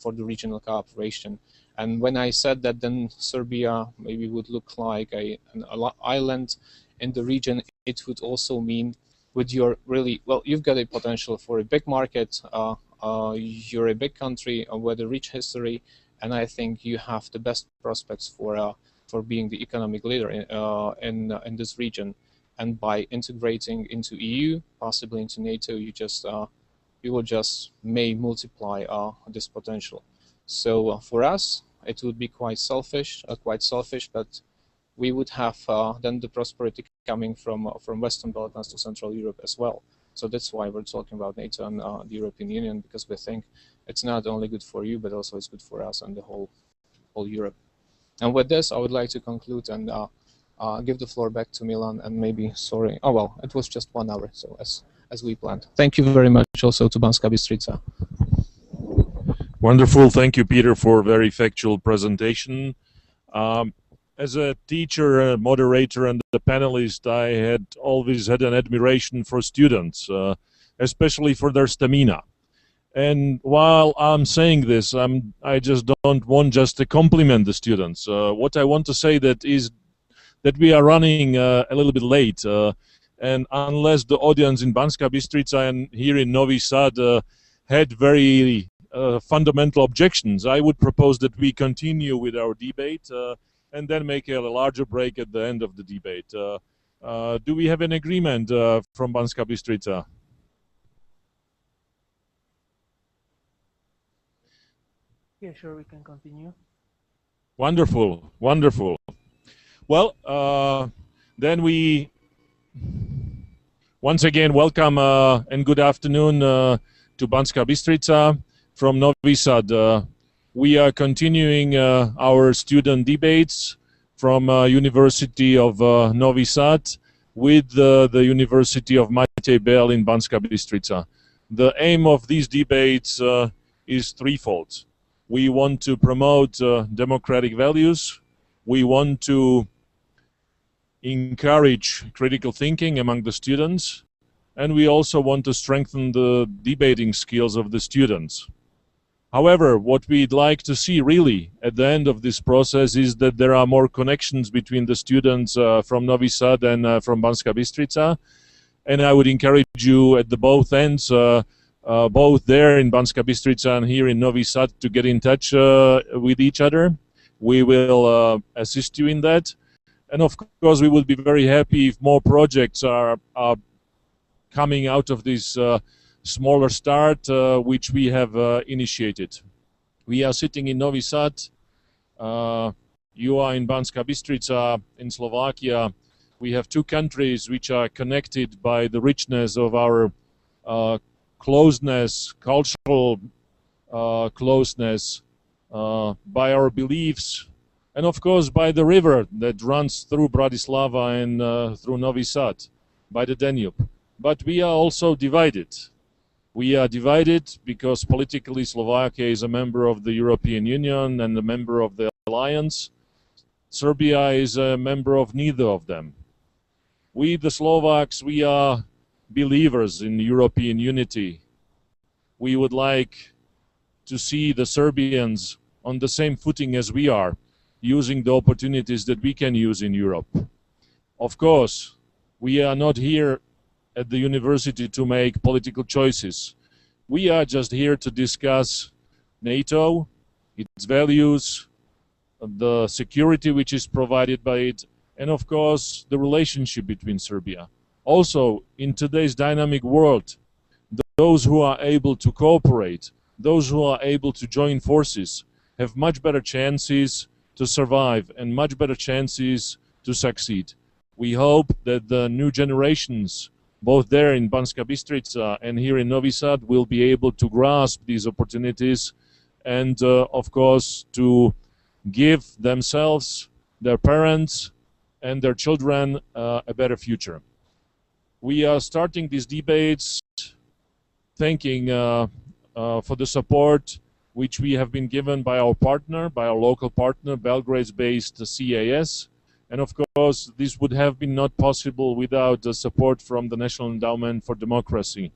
regional cooperation. And when I said that then Serbia maybe would look like an island in the region, it would also mean with your really, well, you've got a potential for a big market, you're a big country with a rich history, and I think you have the best prospects for being the economic leader in this region. And by integrating into EU, possibly into NATO, you will just may multiply this potential. So for us, it would be quite selfish, but we would have then the prosperity coming from Western Balkans to Central Europe as well. So that's why we're talking about NATO and the European Union, because we think it's not only good for you, but also it's good for us and the whole Europe. And with this, I would like to conclude and give the floor back to Milan. And maybe, sorry, oh well, it was just 1 hour, so as we planned. Thank you very much also to Banska Bystrica. Wonderful. Thank you, Peter, for a very factual presentation. As a teacher, a moderator, and a panelist, I had always had an admiration for students, especially for their stamina. And while I'm saying this, I just don't want just to compliment the students. What I want to say is that we are running a little bit late, and unless the audience in Banska Bystrica and here in Novi Sad had very fundamental objections, I would propose that we continue with our debate and then make a larger break at the end of the debate. Do we have an agreement from Banska Bystrica? Yeah, sure, we can continue. Wonderful, wonderful. Well, then we once again welcome and good afternoon to Banska Bystrica from Novi Sad. We are continuing our student debates from University of Novi Sad with the University of Matej in Banska Bystrica. The aim of these debates is threefold. We want to promote democratic values. We want to encourage critical thinking among the students. And we also want to strengthen the debating skills of the students. However, what we'd like to see really at the end of this process is that there are more connections between the students from Novi Sad and from Banska Bystrica. And I would encourage you at the both ends, both there in Banska Bystrica and here in Novi Sad, to get in touch with each other. We will assist you in that. And of course, we would be very happy if more projects are coming out of this smaller start, which we have initiated. We are sitting in Novi Sad. You are in Banska Bystrica in Slovakia. We have two countries which are connected by the richness of our closeness, cultural closeness, by our beliefs, and of course by the river that runs through Bratislava and through Novi Sad, by the Danube. But we are also divided. We are divided because politically Slovakia is a member of the European Union and a member of the alliance. Serbia is a member of neither of them. We, the Slovaks, we are believers in European unity. We would like to see the Serbians on the same footing as we are, using the opportunities that we can use in Europe. Of course, we are not here at the university to make political choices. We are just here to discuss NATO, its values, the security which is provided by it, and of course the relationship between Serbia. Also, in today's dynamic world, those who are able to cooperate, those who are able to join forces, have much better chances to survive and much better chances to succeed. We hope that the new generations, both there in Banska Bystrica and here in Novi Sad, will be able to grasp these opportunities and, of course, to give themselves, their parents, and their children a better future. We are starting these debates thanking for the support which we have been given by our partner, by our local partner, Belgrade-based CAS. And of course, this would have been not possible without the support from the National Endowment for Democracy.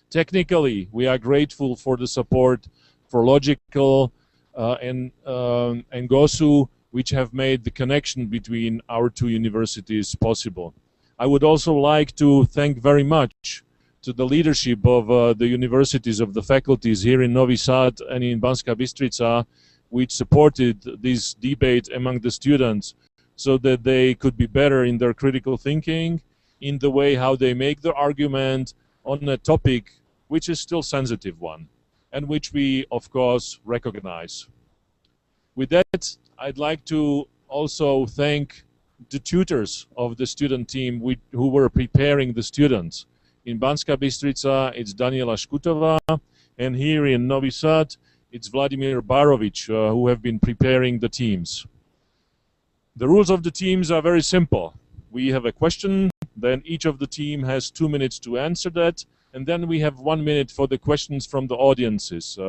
Technically, we are grateful for the support for Logical and GOSU, which have made the connection between our two universities possible. I would also like to thank very much to the leadership of the universities, of the faculties here in Novi Sad and in Banska Bystrica, which supported this debate among the students so that they could be better in their critical thinking, in the way how they make their argument on a topic which is still sensitive one, and which we, of course, recognize. With that, I'd like to also thank the tutors of the student team who were preparing the students. In Banska Bystrica, it's Daniela Škutová, and here in Novi Sad, it's Vladimir Barovic, who have been preparing the teams. The rules of the teams are very simple. We have a question, then each of the team has 2 minutes to answer that, and then we have 1 minute for the questions from the audiences.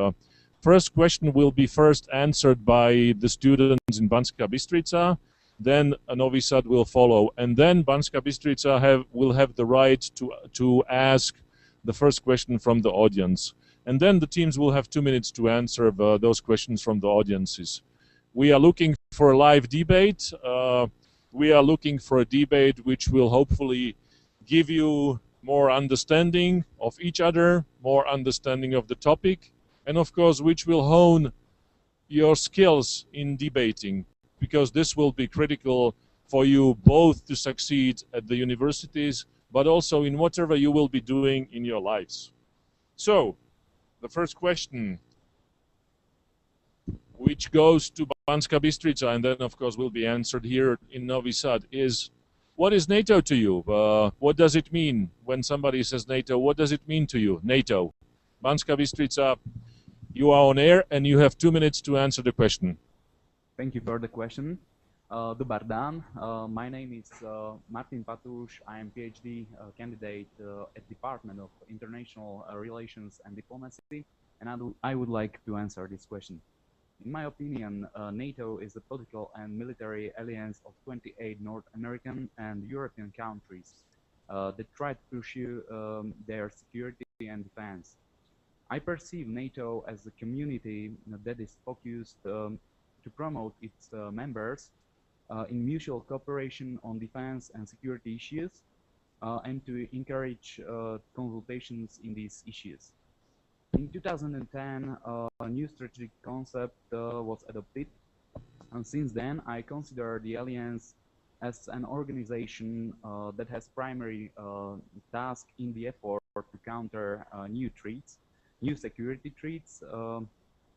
First question will be first answered by the students in Banska Bystrica, then Novi Sad will follow, and then Banska Bystrica will have the right to ask the first question from the audience. And then the teams will have 2 minutes to answer those questions from the audiences. We are looking for a live debate. We are looking for a debate which will hopefully give you more understanding of each other, more understanding of the topic, and of course which will hone your skills in debating, because this will be critical for you both to succeed at the universities, but also in whatever you will be doing in your lives. So, the first question, which goes to Banska Bystrica, and then of course will be answered here in Novi Sad, is: what is NATO to you? What does it mean when somebody says NATO? What does it mean to you, NATO? Banska Bystrica, you are on air and you have 2 minutes to answer the question. Thank you for the question. Dobar dan. My name is Martin Patuš. I am PhD candidate at Department of International Relations and Diplomacy, and I would like to answer this question. In my opinion, NATO is a political and military alliance of 28 North American and European countries that try to pursue their security and defense. I perceive NATO as a community that is focused to promote its members in mutual cooperation on defense and security issues and to encourage consultations in these issues. In 2010, a new strategic concept was adopted, and since then I consider the alliance as an organization that has primary task in the effort to counter new threats, new security threats,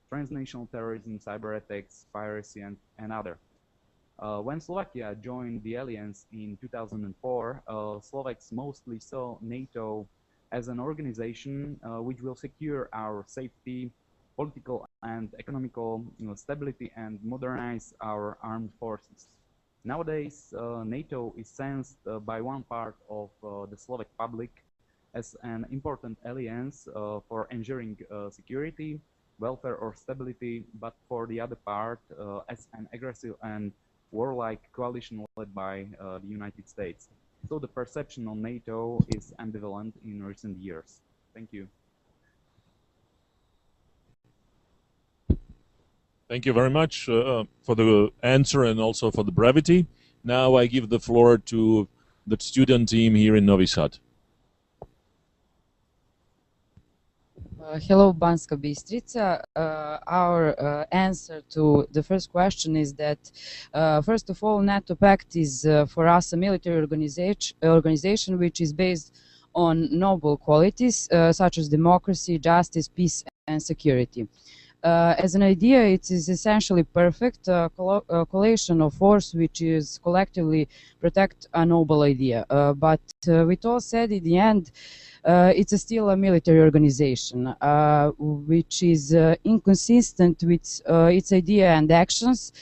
transnational terrorism, cyber attacks, piracy, and other. When Slovakia joined the alliance in 2004, Slovaks mostly saw NATO as an organization which will secure our safety, political and economical stability, and modernize our armed forces. Nowadays, NATO is sensed by one part of the Slovak public as an important alliance for ensuring security, welfare or stability, but for the other part as an aggressive and warlike coalition led by the United States. So the perception on NATO is ambivalent in recent years. Thank you. Thank you very much for the answer and also for the brevity. Now I give the floor to the student team here in Novi Sad. Hello, Banska Bystrica. Our answer to the first question is that, first of all, NATO Pact is for us a military organization which is based on noble qualities such as democracy, justice, peace, and security. As an idea, it is essentially perfect collation of force which is collectively protect a noble idea. But with all said, in the end, it's still a military organization which is inconsistent with its idea and actions,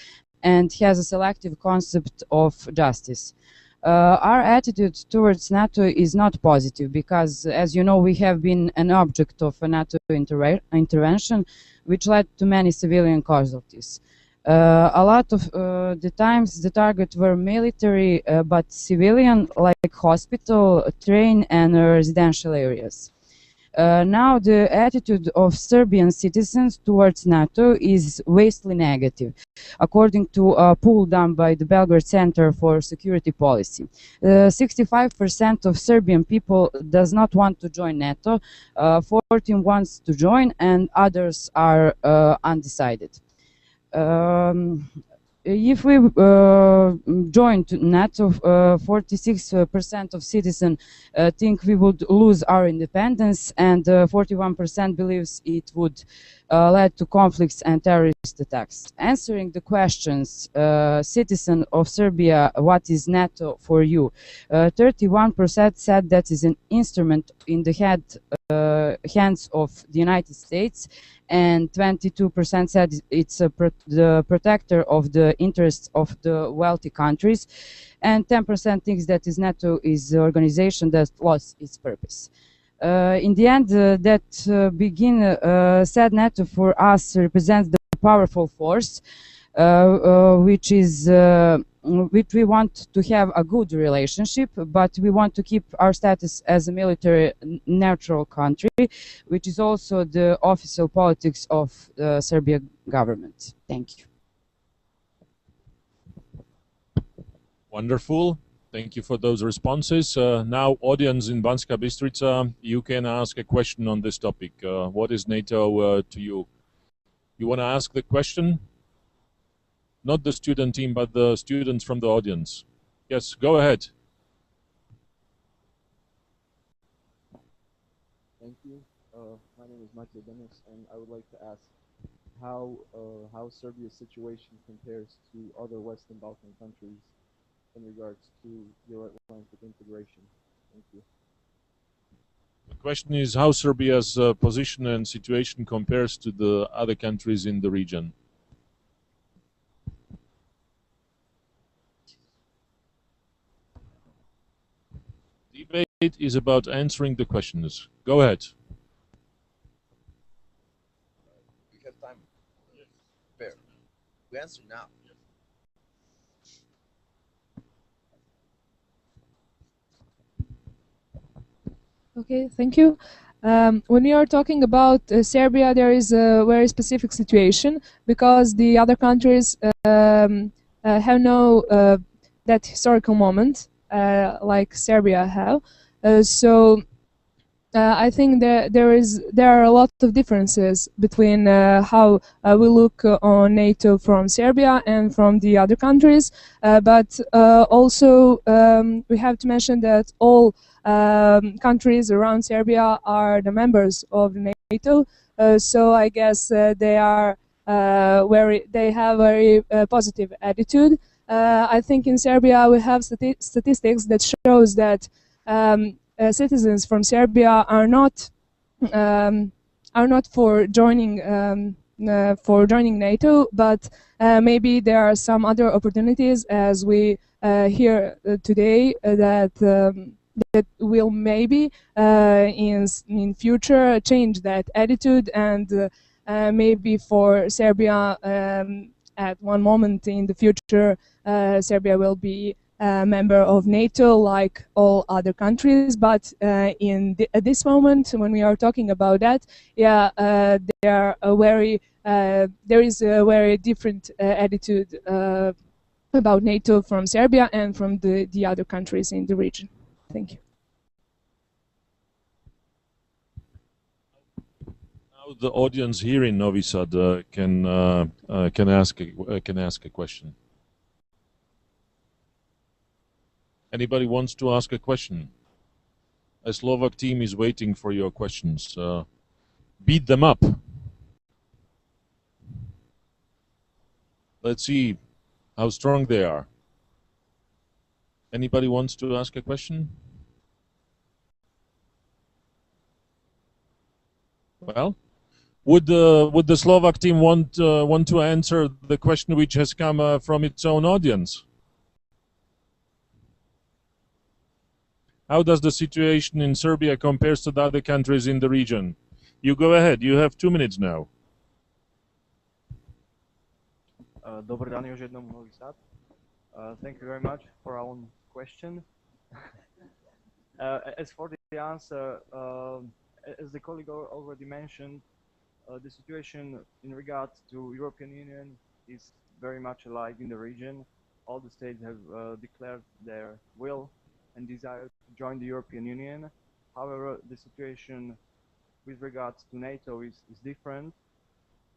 and has a selective concept of justice. Our attitude towards NATO is not positive because, as you know, we have been an object of a NATO intervention which led to many civilian casualties. A lot of the times the target were military but civilian, like hospital, train and residential areas. Now the attitude of Serbian citizens towards NATO is vastly negative, according to a poll done by the Belgrade Center for Security Policy. 65% of Serbian people does not want to join NATO, 14% wants to join, and others are undecided. If we join to NATO, 46% of citizens think we would lose our independence, and 41% believes it would led to conflicts and terrorist attacks. Answering the questions, citizen of Serbia, what is NATO for you? 31% said that is an instrument in the hands of the United States, and 22% said it's the protector of the interests of the wealthy countries, and 10% thinks that NATO is the organization that lost its purpose. In the end, said NATO for us represents the powerful force, which we want to have a good relationship, but we want to keep our status as a military neutral country, which is also the official politics of the Serbian government. Thank you. Wonderful. Thank you for those responses. Now, audience in Banska Bystrica, you can ask a question on this topic. What is NATO to you? You want to ask the question? Not the student team, but the students from the audience. Yes, go ahead. Thank you. My name is Matej, and I would like to ask how Serbia's situation compares to other Western Balkan countries in regards to Euro-Atlantic integration. Thank you. The question is how Serbia's position and situation compares to the other countries in the region. Debate is about answering the questions. Go ahead. We have time. Fair. We answer now. Okay, thank you. When we are talking about Serbia, there is a very specific situation because the other countries have no that historical moment like Serbia have. I think that there are a lot of differences between how we look on NATO from Serbia and from the other countries, but also we have to mention that all countries around Serbia are the members of NATO, so I guess they have very positive attitude. I think in Serbia we have statistics that shows that citizens from Serbia are not for joining NATO, but maybe there are some other opportunities, as we hear today, that will maybe in future change that attitude, and maybe for Serbia at one moment in the future Serbia will be a member of NATO like all other countries, but at this moment when we are talking about that, there is a very different attitude about NATO from Serbia and from the other countries in the region. Thank you. Now the audience here in Novi Sad can ask a question. Anybody wants to ask a question? A Slovak team is waiting for your questions. Beat them up. Let's see how strong they are. Anybody wants to ask a question? Well, would the Slovak team want to answer the question which has come from its own audience? How does the situation in Serbia compares to the other countries in the region? You go ahead. You have 2 minutes now. Dobar dan još jednom Novi Sad. Thank you very much for our question. As for the answer, as the colleague already mentioned, the situation in regard to European Union is very much alike in the region. All the states have declared their will and desire to join the European Union. However, the situation with regards to NATO is different,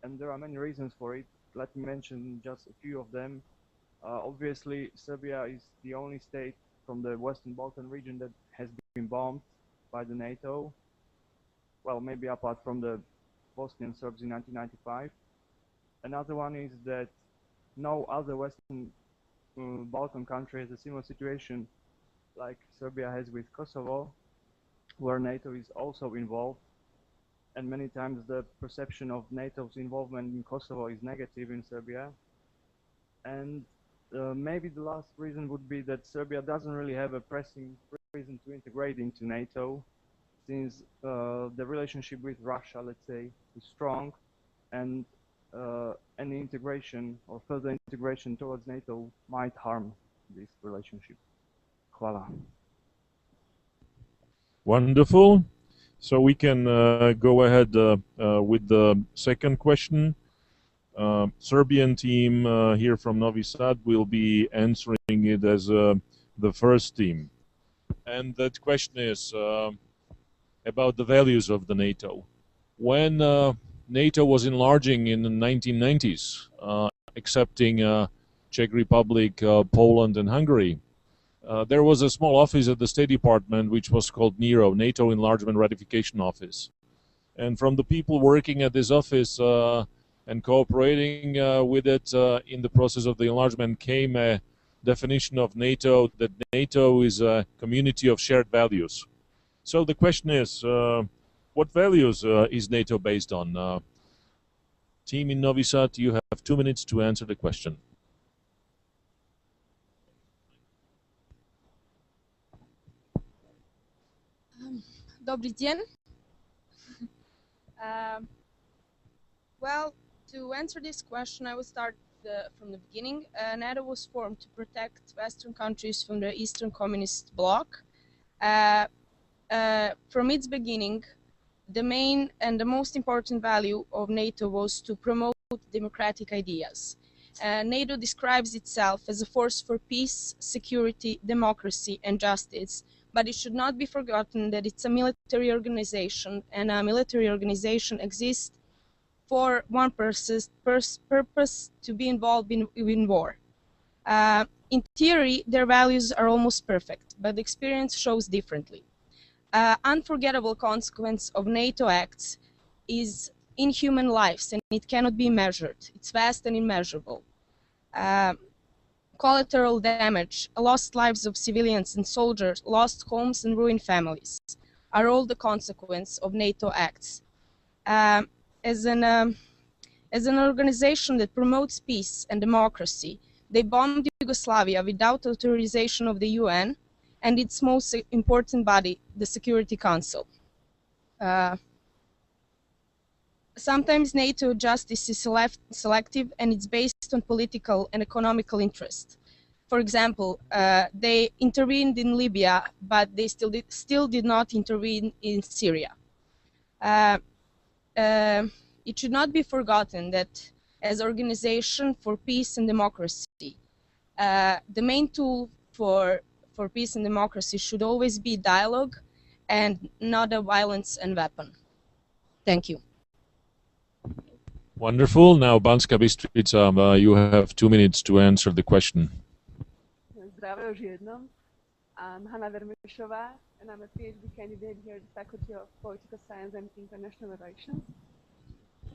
and there are many reasons for it. Let me mention just a few of them. Obviously, Serbia is the only state from the Western Balkan region that has been bombed by the NATO. Well, maybe apart from the Bosnian Serbs in 1995. Another one is that no other Western Balkan country has a similar situation like Serbia has with Kosovo, where NATO is also involved. And many times the perception of NATO's involvement in Kosovo is negative in Serbia. And maybe the last reason would be that Serbia doesn't really have a pressing reason to integrate into NATO, since the relationship with Russia, let's say, is strong, and any integration or further integration towards NATO might harm this relationship. Hvala. Wonderful. So we can go ahead with the second question. Serbian team here from Novi Sad will be answering it as the first team. And that question is about the values of the NATO. When NATO was enlarging in the 1990s, accepting Czech Republic, Poland, and Hungary, there was a small office at the State Department which was called NERO, NATO Enlargement Ratification Office. And from the people working at this office and cooperating with it in the process of the enlargement came a definition of NATO, that NATO is a community of shared values. So the question is, what values is NATO based on? Team in Novi Sad, you have 2 minutes to answer the question. Dobry dzień. Well, to answer this question, I will start from the beginning. NATO was formed to protect Western countries from the Eastern Communist bloc. From its beginning, the main and the most important value of NATO was to promote democratic ideas. NATO describes itself as a force for peace, security, democracy, and justice, but it should not be forgotten that it's a military organization, and a military organization exists for one purpose to be involved in war. In theory, their values are almost perfect, but the experience shows differently. Unforgettable consequence of NATO acts is inhuman lives, and it cannot be measured. It's vast and immeasurable. Collateral damage, lost lives of civilians and soldiers, lost homes and ruined families are all the consequence of NATO acts. As an organization that promotes peace and democracy, they bombed Yugoslavia without authorization of the UN and its most important body, the Security Council. Sometimes NATO justice is selective, and it's based on political and economical interest. For example, they intervened in Libya, but they still did not intervene in Syria. It should not be forgotten that as organization for peace and democracy, the main tool for peace and democracy should always be dialogue and not a violence and weapon. Thank you. Wonderful. Now, Banska Bystrica, you have 2 minutes to answer the question. Zdravo už jednom. I'm Hanna Vermešová, and I'm a PhD candidate here at the Faculty of Political Science and International Relations.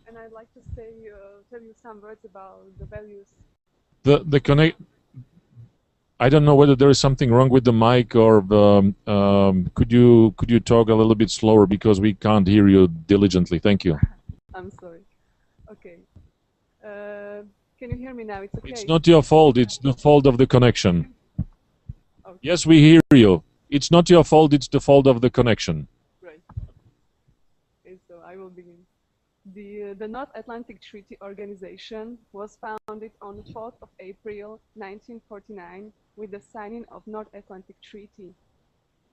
And I'd like to tell you some words about the values. The connect. I don't know whether there is something wrong with the mic, or could you talk a little bit slower because we can't hear you diligently. Thank you. I'm sorry. Okay. Can you hear me now? It's okay. It's not your fault. It's the fault of the connection. Okay. Yes, we hear you. It's not your fault. It's the fault of the connection. Right. Okay, so I will begin. The North Atlantic Treaty Organization was founded on the 4th of April 1949 with the signing of North Atlantic Treaty.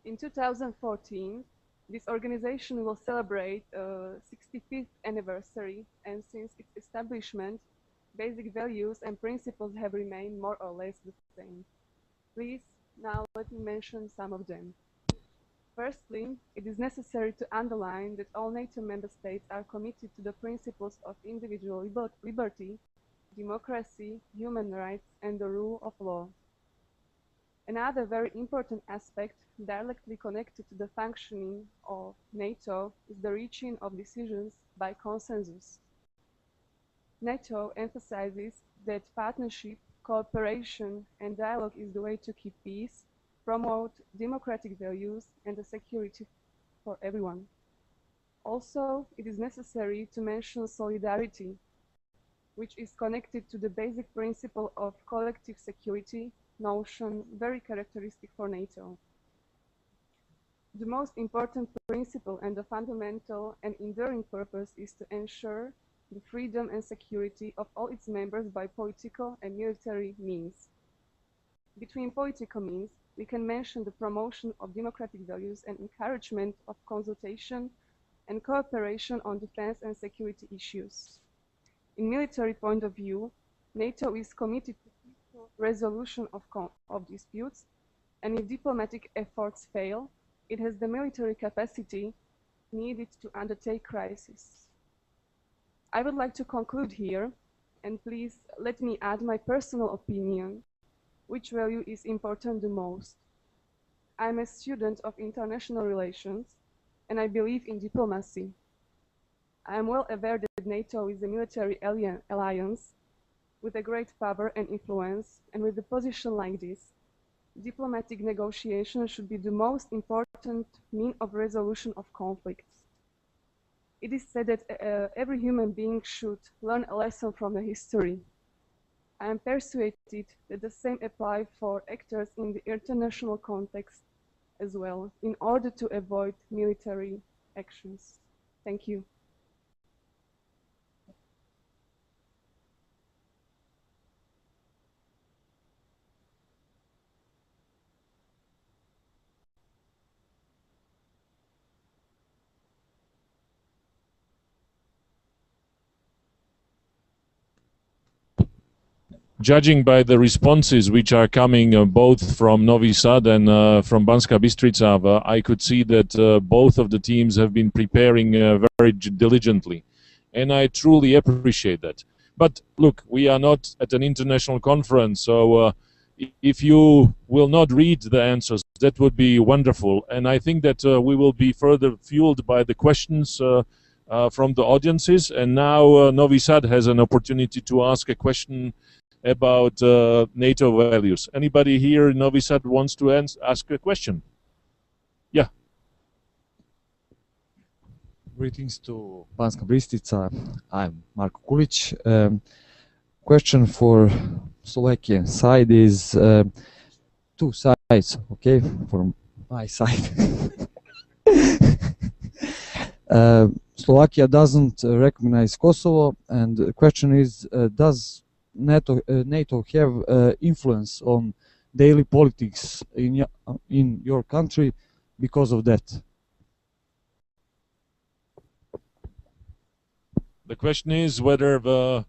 In 2014, this organization will celebrate 65th anniversary, and since its establishment, basic values and principles have remained more or less the same. Please, now let me mention some of them. Firstly, it is necessary to underline that all NATO member states are committed to the principles of individual liberty, democracy, human rights, and the rule of law. Another very important aspect directly connected to the functioning of NATO is the reaching of decisions by consensus. NATO emphasizes that partnership, cooperation, and dialogue is the way to keep peace, promote democratic values, and the security for everyone. Also, it is necessary to mention solidarity, which is connected to the basic principle of collective security, notion very characteristic for NATO. The most important principle and the fundamental and enduring purpose is to ensure the freedom and security of all its members by political and military means. Between political means, we can mention the promotion of democratic values and encouragement of consultation and cooperation on defense and security issues. In military point of view, NATO is committed to peaceful resolution of disputes, and if diplomatic efforts fail, it has the military capacity needed to undertake crisis. I would like to conclude here, and please let me add my personal opinion, which value is important the most. I am a student of international relations, and I believe in diplomacy. I am well aware that NATO is a military alliance with a great power and influence, and with a position like this, diplomatic negotiation should be the most important means of resolution of conflicts. It is said that every human being should learn a lesson from the history. I am persuaded that the same applies for actors in the international context as well, in order to avoid military actions. Thank you. Judging by the responses which are coming both from Novi Sad and from Banska Bystrica, I could see that both of the teams have been preparing very diligently, and I truly appreciate that. But look, we are not at an international conference, so if you will not read the answers, that would be wonderful. And I think that we will be further fueled by the questions from the audiences. And now Novi Sad has an opportunity to ask a question about NATO values. Anybody here in Novi Sad wants to ask a question? Yeah. Greetings to Banska Bystrica. I'm Marko Kulic. Question for Slovakian side is two sides, okay, from my side. Slovakia doesn't recognize Kosovo, and the question is, does NATO have influence on daily politics in your country because of that? The question is whether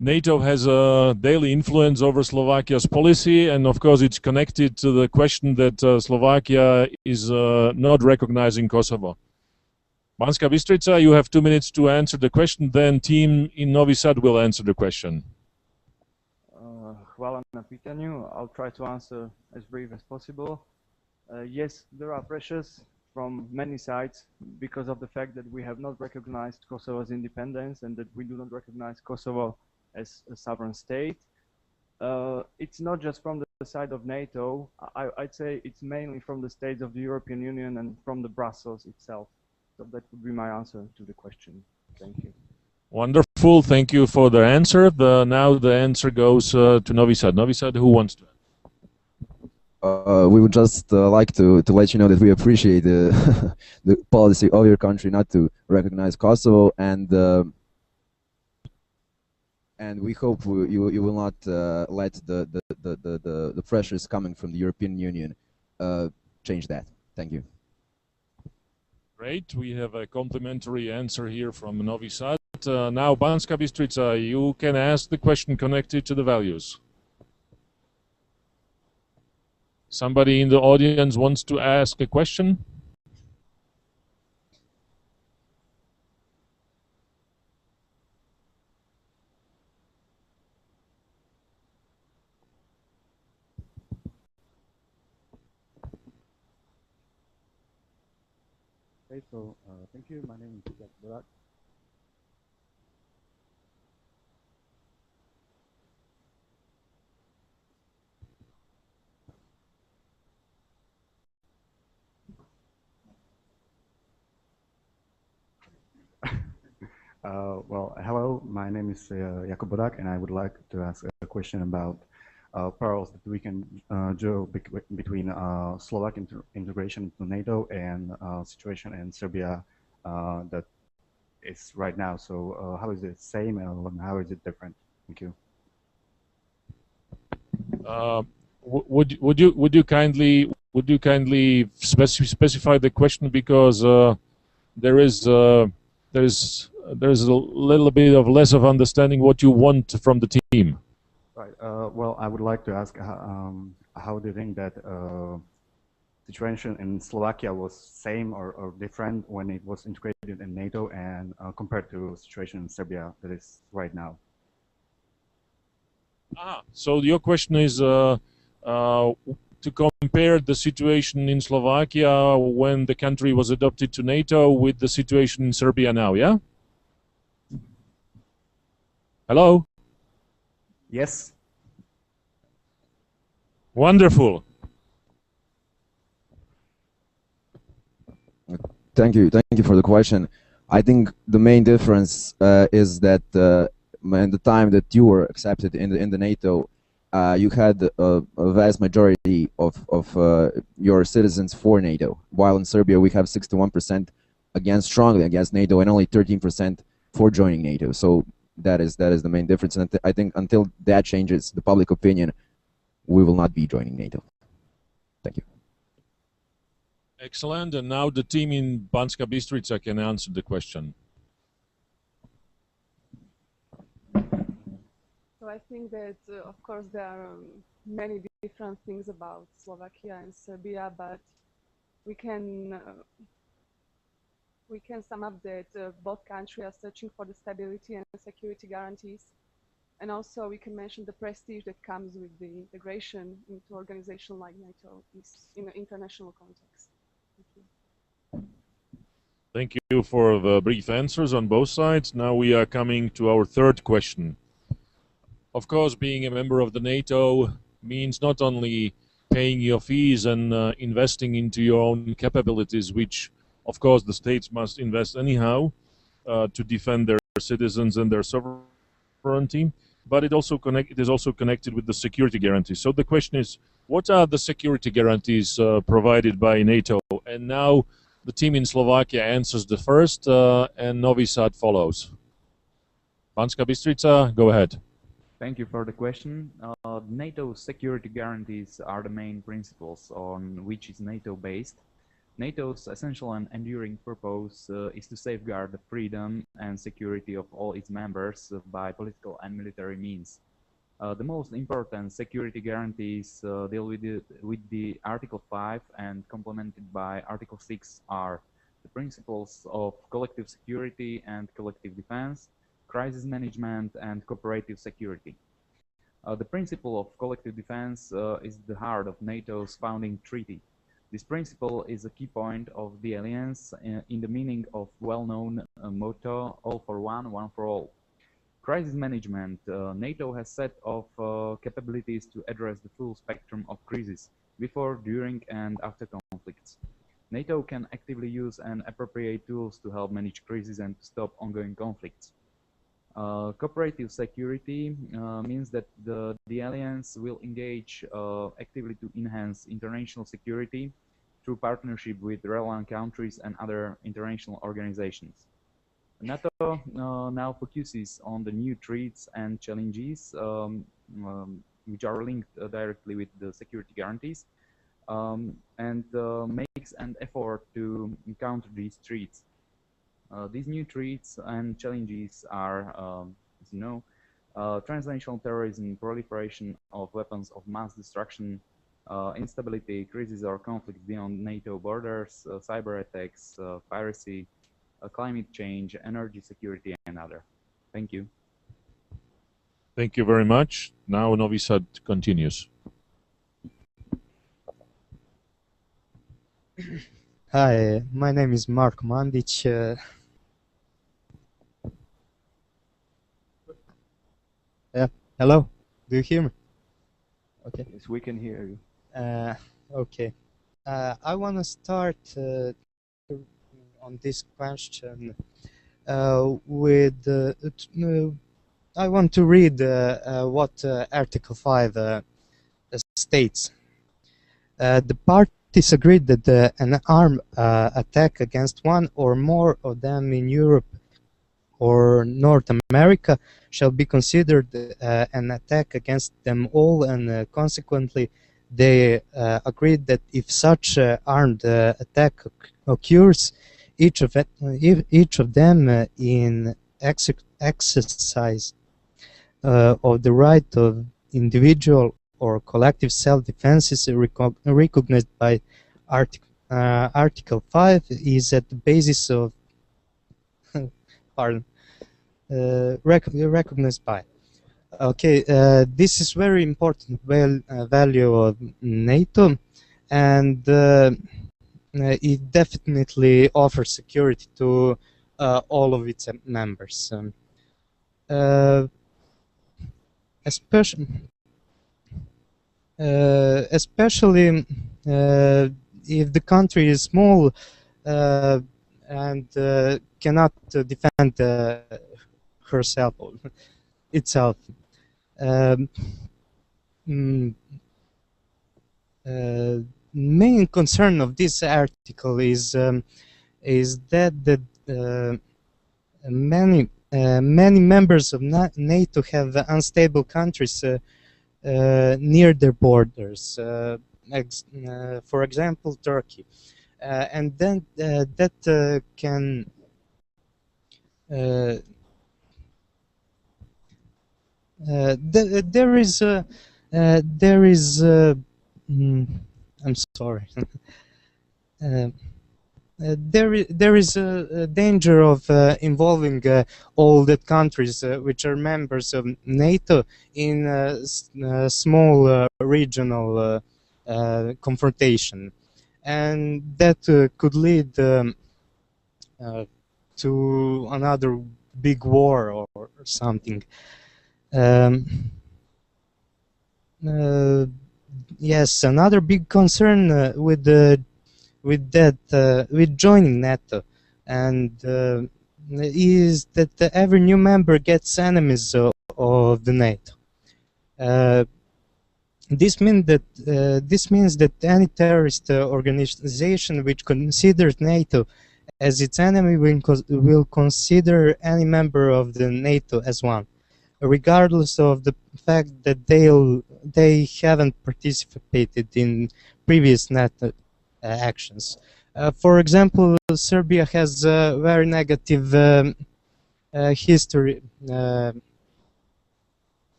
NATO has a daily influence over Slovakia's policy, and of course it's connected to the question that Slovakia is not recognizing Kosovo. Banska Bystrica, you have 2 minutes to answer the question, then team in Novi Sad will answer the question. Hvala na pitanju. I'll try to answer as brief as possible. Yes, there are pressures from many sides because of the fact that we have not recognized Kosovo's independence and that we do not recognize Kosovo as a sovereign state. It's not just from the side of NATO. I'd say it's mainly from the states of the European Union and from the Brussels itself. So that would be my answer to the question. Thank you. Wonderful. Thank you for the answer. Now the answer goes to Novi Sad. Novi Sad, who wants to? We would just like to let you know that we appreciate the policy of your country not to recognize Kosovo, and we hope you will not let the pressures coming from the European Union change that. Thank you. Great. We have a complimentary answer here from Novi Sad. Now, Banska Bystrica, you can ask the question connected to the values. Somebody in the audience wants to ask a question? Okay, so thank you. My name is Jack. Well, hello, my name is Jakub Bodak, and I would like to ask a question about parallels that we can draw between Slovak integration into NATO and situation in Serbia that is right now. So how is it same and how is it different? Thank you. Would you kindly specify the question, because there is a little bit of less of understanding what you want from the team. Right. Well, I would like to ask how do you think that situation in Slovakia was same or different when it was integrated in NATO and compared to situation in Serbia that is right now? So your question is to compare the situation in Slovakia when the country was adopted to NATO with the situation in Serbia now, yeah? Hello? Yes. Wonderful. Thank you for the question. I think the main difference is that in the time that you were accepted in the NATO, you had a vast majority of your citizens for NATO, while in Serbia we have 61% strongly against NATO and only 13% for joining NATO. So that is the main difference, and I think until that changes the public opinion, we will not be joining NATO. Thank you. Excellent. And now the team in Banska Bystrica can answer the question. So I think that, of course, there are many different things about Slovakia and Serbia, but we can sum up that both countries are searching for the stability and security guarantees. And also we can mention the prestige that comes with the integration into an organization like NATO in an international context. Thank you. Thank you for the brief answers on both sides. Now we are coming to our third question. Of course, being a member of the NATO means not only paying your fees and investing into your own capabilities, which of course the states must invest anyhow to defend their citizens and their sovereignty, but it is also connected with the security guarantees. So the question is, what are the security guarantees provided by NATO? And now the team in Slovakia answers the first, and Novi Sad follows. Banska Bystrica, go ahead. Thank you for the question. NATO security guarantees are the main principles on which is NATO based. NATO's essential and enduring purpose is to safeguard the freedom and security of all its members by political and military means. The most important security guarantees deal with the Article 5 and complemented by Article 6 are the principles of collective security and collective defense, crisis management, and cooperative security. The principle of collective defense is the heart of NATO's founding treaty. This principle is a key point of the alliance in the meaning of well-known motto, all for one, one for all. Crisis management. NATO has set of capabilities to address the full spectrum of crises before, during, and after conflicts. NATO can actively use and appropriate tools to help manage crises and to stop ongoing conflicts. Cooperative security means that the alliance will engage actively to enhance international security through partnership with relevant countries and other international organizations. NATO now focuses on the new threats and challenges which are linked directly with the security guarantees and makes an effort to counter these threats. These new threats and challenges are, as you know, transnational terrorism, proliferation of weapons of mass destruction, instability, crises or conflicts beyond NATO borders, cyber attacks, piracy, climate change, energy security, and other. Thank you. Thank you very much. Now Novi Sad continues. Hi, my name is Mark Mandic. Yeah, hello. Do you hear me? Okay. Yes, we can hear you. Okay. I want to start on this question with. I want to read what Article 5 states. The parties agreed that an armed attack against one or more of them in Europe or North America shall be considered an attack against them all, and consequently they agreed that if such armed attack occurs, each of them in exercise of the right of individual or collective self-defense is recognized by Article 5 is at the basis of pardon, recognized by. Okay, this is very important value of NATO, and it definitely offers security to all of its members, especially if the country is small and cannot defend herself itself. Main concern of this article is that many members of NATO have unstable countries near their borders. For example, Turkey, and then that can there is I'm sorry. There is a danger of involving all the countries which are members of NATO in a small regional confrontation, and that could lead to another big war or something. Yes, another big concern with joining NATO, and is that every new member gets enemies of the NATO. This means that any terrorist organization which considers NATO as its enemy will consider any member of the NATO as one, regardless of the fact that they haven't participated in previous NATO actions. For example, Serbia has a very negative history.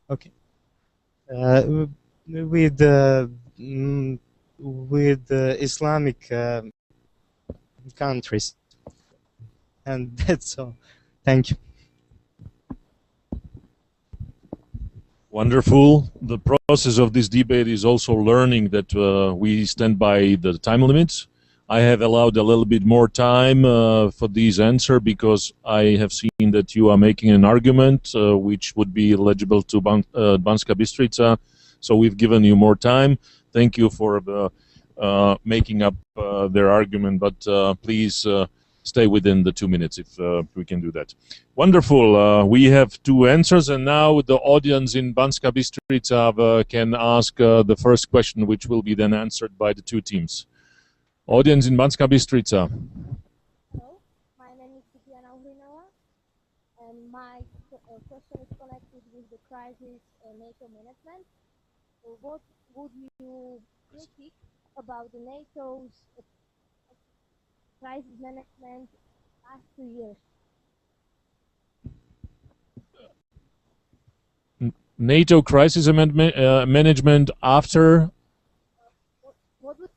Okay. With Islamic countries, and that's all. Thank you. Wonderful. The process of this debate is also learning that we stand by the time limits. I have allowed a little bit more time for this answer because I have seen that you are making an argument which would be legible to Banska Bystrica. So we've given you more time. Thank you for making up their argument, but please stay within the 2 minutes if we can do that. Wonderful. We have 2 answers, and now the audience in Banska Bystrica can ask the first question, which will be then answered by the 2 teams. Audience in Banska Bystrica. Hello, my name is Diana Uhrinova, and my question is connected with the crisis NATO management. What would you critique about the NATO's crisis management last 2 years? NATO crisis management after. What would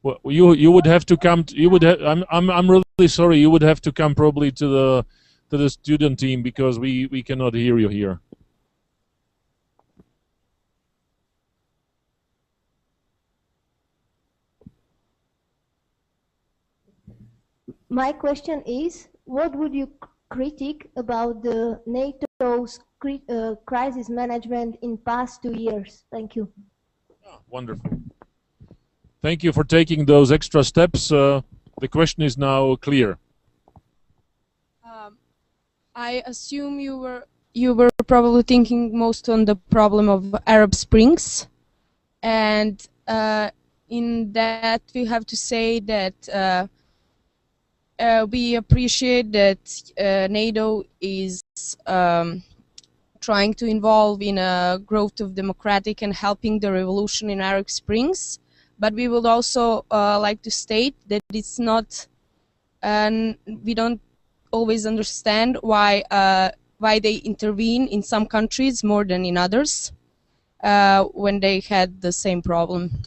Well, you would have to come. I'm really sorry. You would have to come probably to the student team because we cannot hear you here. My question is, what would you critique about the NATO's crisis management in past 2 years? Thank you. Wonderful. Thank you for taking those extra steps. The question is now clear. I assume you were probably thinking most on the problem of Arab Springs, and in that we have to say that we appreciate that NATO is trying to involve in a growth of democratic and helping the revolution in Arab Springs, but we would also like to state that it's not, we don't always understand why they intervene in some countries more than in others when they had the same problem.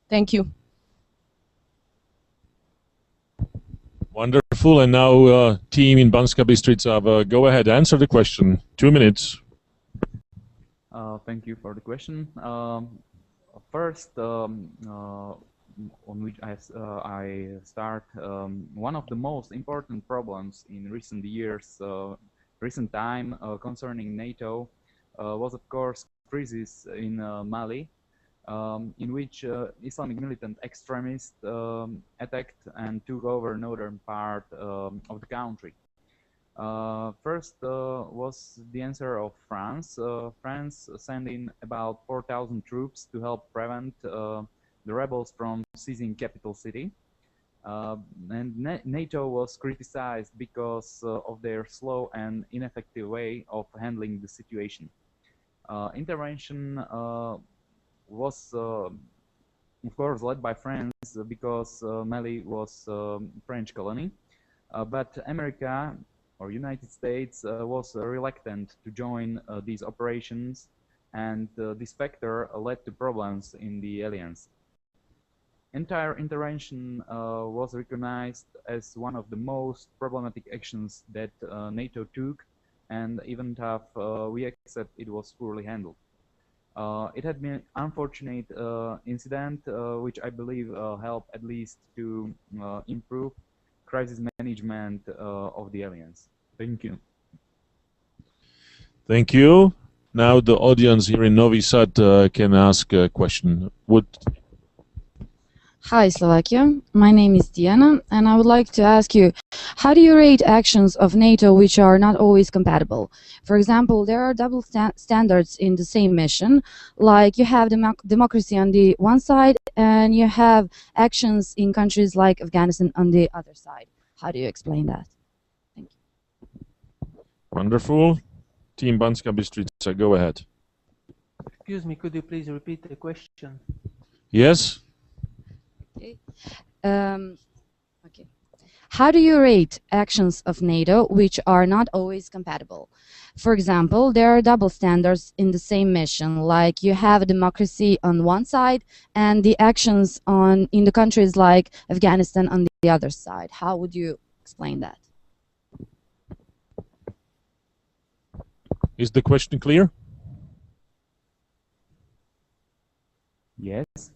Thank you. Wonderful. And now, team in Banska Bystrica, go ahead, answer the question. 2 minutes. Thank you for the question. First, on which I start, one of the most important problems in recent years, recent time concerning NATO was, of course, crisis in Mali, in which Islamic militant extremists attacked and took over northern part of the country. First was the answer of France. France sent in about 4,000 troops to help prevent the rebels from seizing capital city. And NATO was criticized because of their slow and ineffective way of handling the situation. Intervention was, of course, led by France because Mali was a French colony, but America or United States was reluctant to join these operations, and this factor led to problems in the alliance. Entire intervention was recognized as one of the most problematic actions that NATO took, and even though we accept it was poorly handled. It had been an unfortunate incident, which I believe helped at least to improve crisis management of the alliance. Thank you. Thank you. Now the audience here in Novi Sad can ask a question. Hi, Slovakia. My name is Diana, and I would like to ask you, how do you rate actions of NATO which are not always compatible? For example, there are double standards in the same mission, like you have democracy on the one side, and you have actions in countries like Afghanistan on the other side. How do you explain that? Thank you. Wonderful. Team Banska Bystrica, go ahead. Excuse me, could you please repeat the question? Yes? Okay. Okay. How do you rate actions of NATO which are not always compatible? For example, there are double standards in the same mission, like you have a democracy on one side and the actions in the countries like Afghanistan on the other side. How would you explain that? Is the question clear? Yes.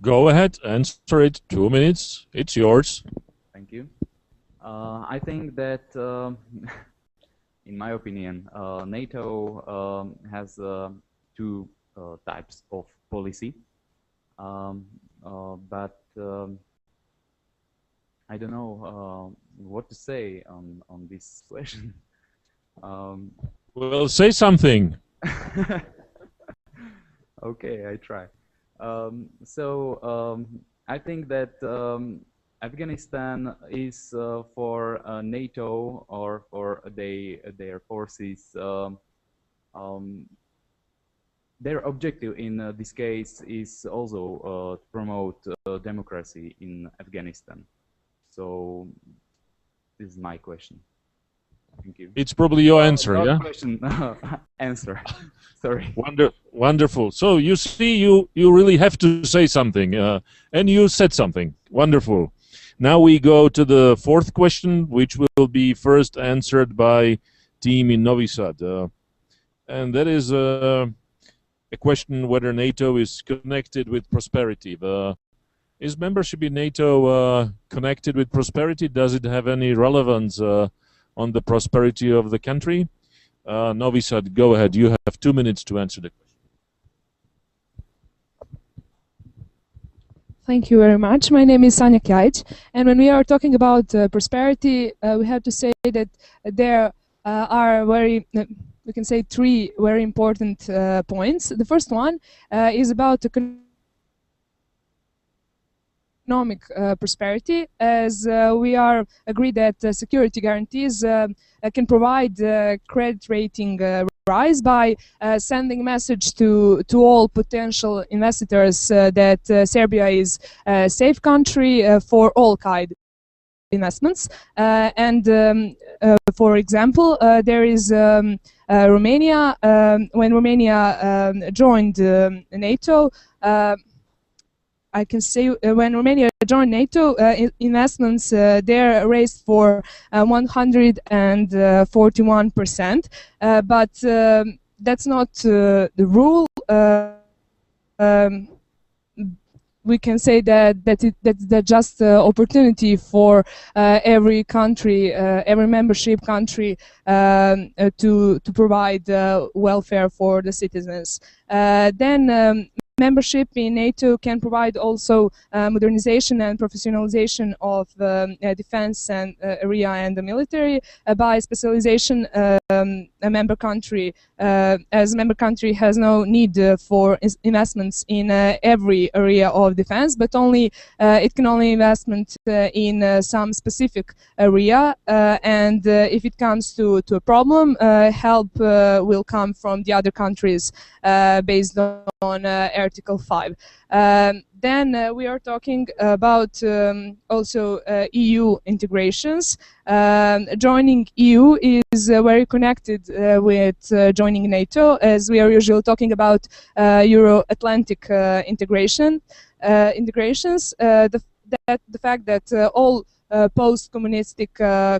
Go ahead, answer it. 2 minutes. It's yours. Thank you. I think that, in my opinion, NATO has two types of policy, but I don't know what to say on this question. Well, say something. Okay, I try. I think that Afghanistan is for NATO or for their forces. Their objective in this case is also to promote democracy in Afghanistan. So this is my question. Thank you. It's probably your answer, yeah? Question. Answer. Sorry. Wonderful. So you see, you really have to say something, and you said something. Wonderful. Now we go to the fourth question, which will be first answered by team in Novi Sad, and that is a question whether NATO is connected with prosperity. Is membership in NATO connected with prosperity? Does it have any relevance on the prosperity of the country? Novi Sad, go ahead. You have 2 minutes to answer the question. Thank you very much. My name is Sanja Kjajic, and when we are talking about prosperity, we have to say that there are we can say three very important points. The first one is about economic prosperity, as we are agreed that security guarantees can provide credit rating rise by sending a message to all potential investors that Serbia is a safe country for all kind of investments. For example, there is Romania. When Romania joined NATO, I can say when Romania joined NATO, investments there raised for 141%, but that's not the rule. We can say that's just opportunity for every country, every membership country to provide welfare for the citizens. Then membership in NATO can provide also modernization and professionalization of defense and area and the military by specialization. A member country, as a member country, has no need for investments in every area of defense, but only it can only investment in some specific area. And if it comes to a problem, help will come from the other countries based on Article 5. Then we are talking about also EU integrations. Joining EU is very connected with joining NATO, as we are usually talking about Euro-Atlantic integrations. The fact that all post-communistic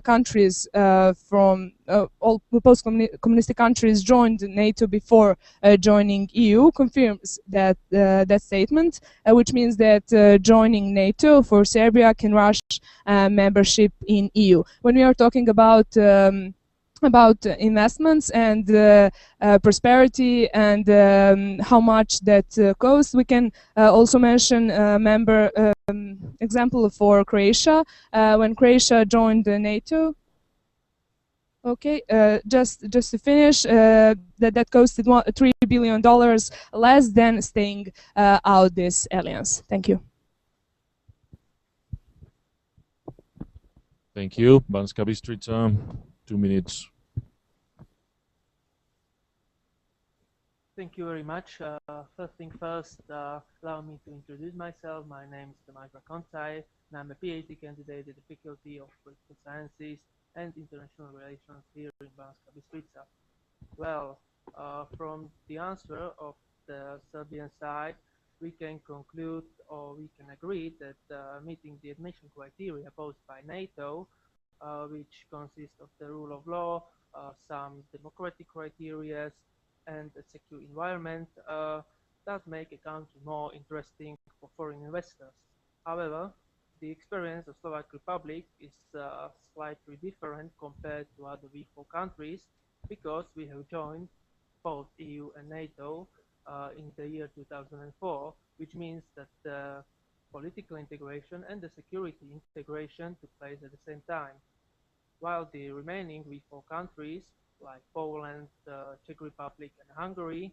countries all post-communistic countries joined NATO before joining EU confirms that that statement, which means that joining NATO for Serbia can rush membership in EU. When we are talking about investments and prosperity and how much that costs, we can also mention member example for Croatia. When Croatia joined NATO, okay, just to finish, that costed $3 billion less than staying out this alliance. Thank you. Thank you. Banska Bystrica, 2 minutes. Thank you very much. First thing first, allow me to introduce myself. My name is Matej, and I'm a PhD candidate at the Faculty of Political Sciences and International Relations here in Banska Bystrica. Well, from the answer of the Serbian side, we can conclude or we can agree that meeting the admission criteria posed by NATO, which consist of the rule of law, some democratic criteria, and a secure environment, does make a country more interesting for foreign investors. However, the experience of Slovak Republic is slightly different compared to other V4 countries, because we have joined both EU and NATO in the year 2004, which means that the political integration and the security integration took place at the same time. While the remaining V4 countries, like Poland, Czech Republic, and Hungary,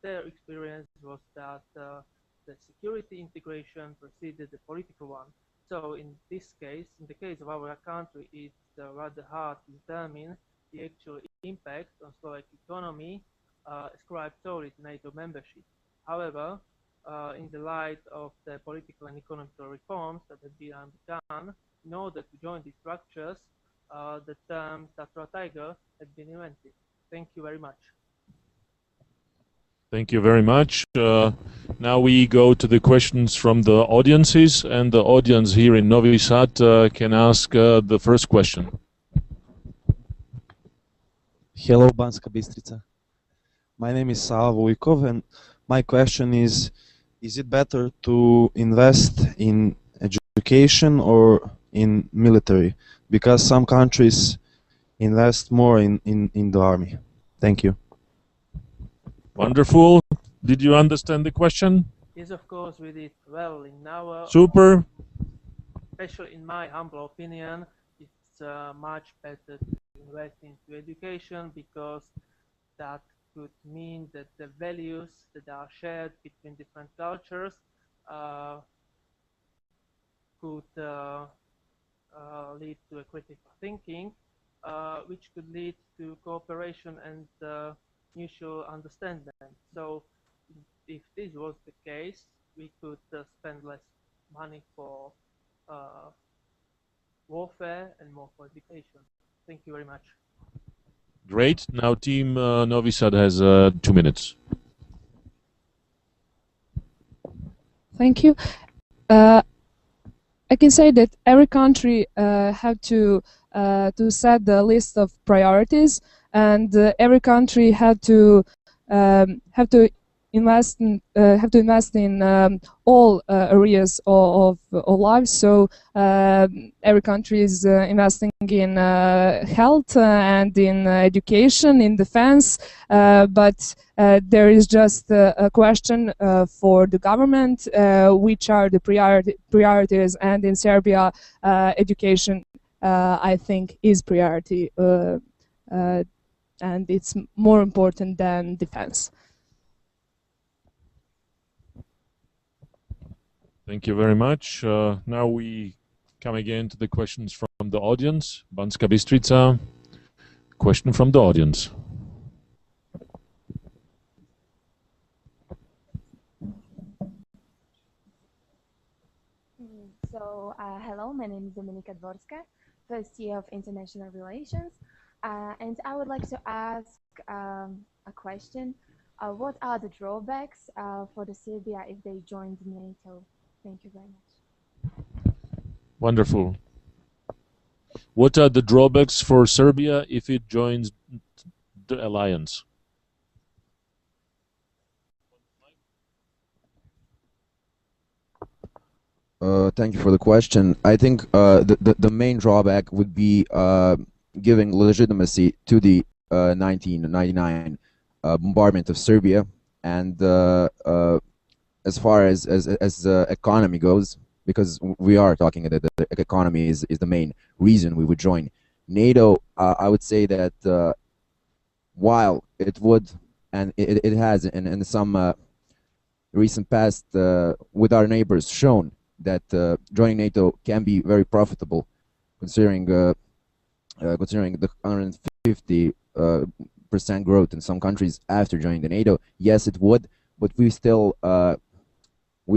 their experience was that the security integration preceded the political one. So in this case, in the case of our country, it's rather hard to determine the actual impact on Slovak economy ascribed solely to NATO membership. However, in the light of the political and economic reforms that have been undergone, in order to join these structures, the term Tatra Tiger has been invented. Thank you very much. Thank you very much. Now we go to the questions from the audiences, and the audience here in Novi Sad can ask the first question. Hello, Banska Bystrica. My name is Sava Vujkov, and my question is, is it better to invest in education or in military? Because some countries invest more in the army. Thank you. Wonderful. Did you understand the question? Yes, of course, we did well in our. Super. Especially in my humble opinion, it's much better to invest into education because that could mean that the values that are shared between different cultures could lead to a critical thinking, which could lead to cooperation and mutual understanding. So if this was the case, we could spend less money for warfare and more for education. Thank you very much. Great. Now Team Novi Sad has 2 minutes. Thank you. I can say that every country have to set the list of priorities, and every country have to invest in all areas of life. So every country is investing in health and in education, in defense, but there is just a question for the government, which are the priorities, and in Serbia, education, I think, is priority, and it's more important than defense. Thank you very much. Now we come again to the questions from the audience. Banska Bystrica, question from the audience. So, hello, my name is Dominika Dvorska, first year of International Relations, and I would like to ask a question. What are the drawbacks for the Serbia if they joined NATO? Thank you very much. Wonderful. What are the drawbacks for Serbia if it joins the alliance? Thank you for the question. I think the main drawback would be giving legitimacy to the 1999 bombardment of Serbia, and as far as economy goes, because we are talking that the economy is the main reason we would join NATO. I would say that while it would, and it has in some recent past with our neighbors shown that joining NATO can be very profitable, considering the 150% growth in some countries after joining the NATO. Yes, it would, but we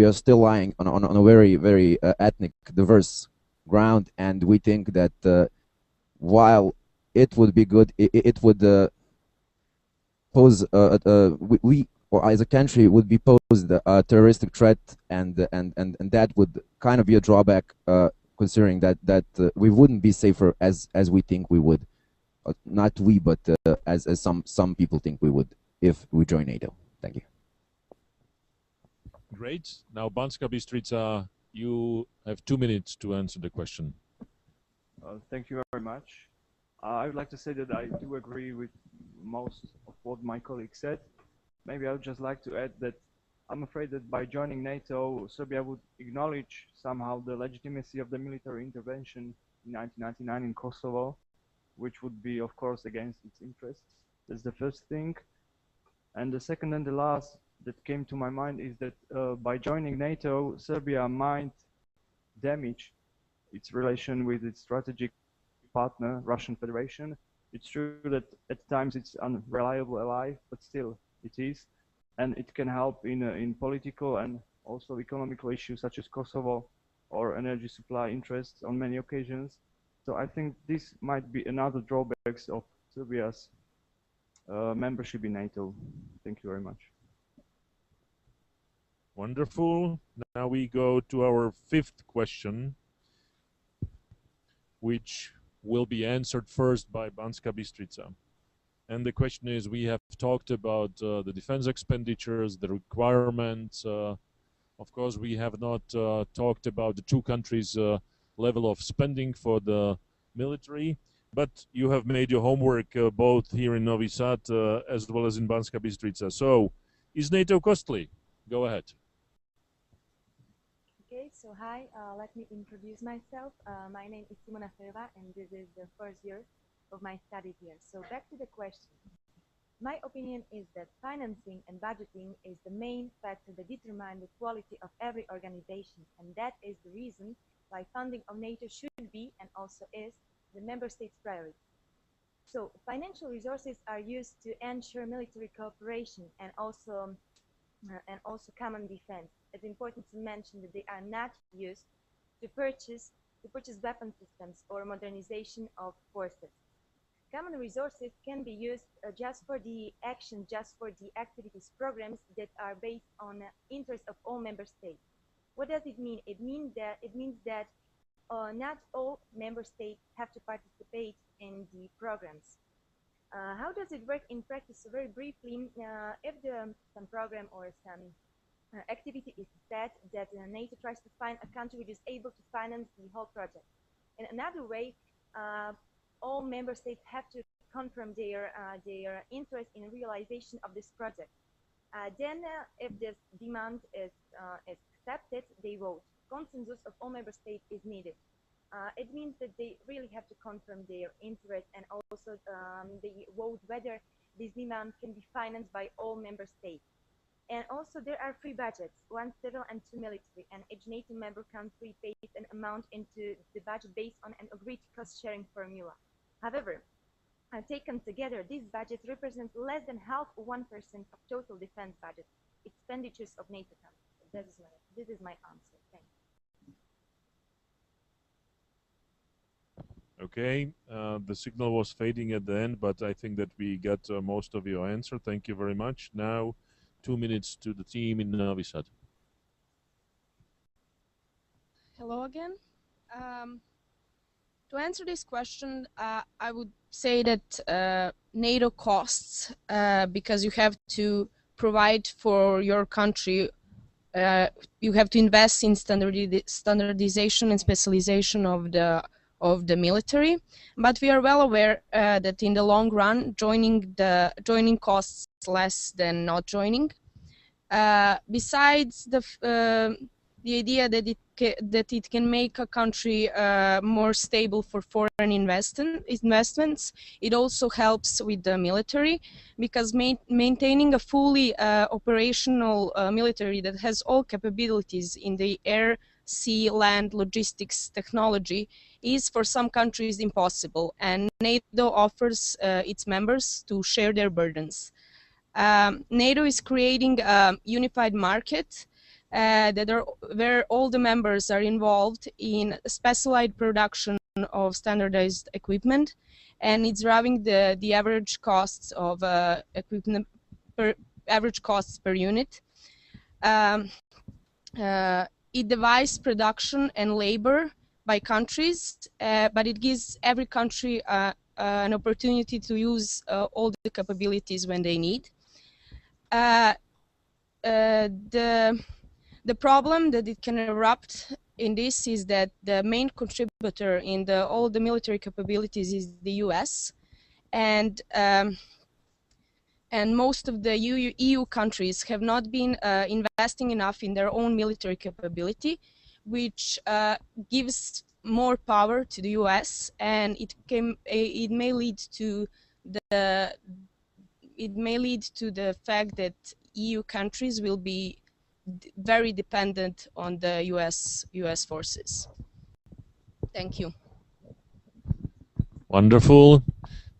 are still lying on a very ethnic diverse ground, and we think that while it would be good, it would pose we or as a country would be posed a terroristic threat, and that would kind of be a drawback, considering that we wouldn't be safer as we think we would. Not we, but as some people think we would if we join NATO. Thank you. Great. Now, Banska Bystrica, you have 2 minutes to answer the question. Thank you very much. I would like to say that I do agree with most of what my colleague said. Maybe I would just like to add that I'm afraid that by joining NATO, Serbia would acknowledge somehow the legitimacy of the military intervention in 1999 in Kosovo, which would be, of course, against its interests. That's the first thing. And the second and the last that came to my mind is that by joining NATO, Serbia might damage its relation with its strategic partner, Russian Federation. It's true that at times it's unreliable ally, but still it is, and it can help in political and also economical issues such as Kosovo or energy supply interests on many occasions. So I think this might be another drawbacks of Serbia's membership in NATO. Thank you very much. Wonderful. Now we go to our 5th question, which will be answered first by Banska Bystrica. And the question is, we have talked about the defense expenditures, the requirements Of course, we have not talked about the two countries' level of spending for the military, but you have made your homework both here in Novi Sad as well as in Banska Bystrica. So, is NATO costly? Go ahead. Okay, so hi, let me introduce myself. My name is Simona Ferva, and this is the first year of my studies here. So back to the question. My opinion is that financing and budgeting is the main factor that determine the quality of every organization, and that is the reason why funding of NATO should be, and also is, the member states' priority. So financial resources are used to ensure military cooperation and also common defense. It's important to mention that they are not used to purchase weapon systems or modernization of forces. Common resources can be used just for the activities programs that are based on interest of all member states. What does it mean? It means that not all member states have to participate in the programs. How does it work in practice? So very briefly, if some program or some activity is set that NATO tries to find a country which is able to finance the whole project. In another way, all member states have to confirm their interest in realization of this project. Then, if this demand is accepted, they vote. Consensus of all member states is needed. It means that they really have to confirm their interest, and also they vote whether this demand can be financed by all member states. And also there are three budgets, one civil and two military, and each NATO member country pays an amount into the budget based on an agreed cost-sharing formula. However, taken together, these budgets represent less than half of 1% of total defense budget expenditures of NATO countries. This is my answer. Thank you. Okay, the signal was fading at the end, but I think that we got most of your answer. Thank you very much. Now, 2 minutes to the team in Novi Sad. Hello again. To answer this question, I would say that NATO costs because you have to provide for your country. You have to invest in standardization and specialization of the military. But we are well aware that in the long run, joining costs less than not joining. Besides the idea that it can make a country more stable for foreign investments, it also helps with the military, because maintaining a fully operational military that has all capabilities in the air, sea, land, logistics, technology is for some countries impossible, and NATO offers its members to share their burdens. NATO is creating a unified market where all the members are involved in specialized production of standardized equipment, and it's driving the average costs of equipment per unit. It divides production and labor by countries, but it gives every country an opportunity to use all the capabilities when they need. The problem that it can erupt in this is that the main contributor in all the military capabilities is the US, and most of the EU countries have not been investing enough in their own military capability, which gives more power to the US, and it may lead to the fact that EU countries will be very dependent on the US forces. Thank you. Wonderful.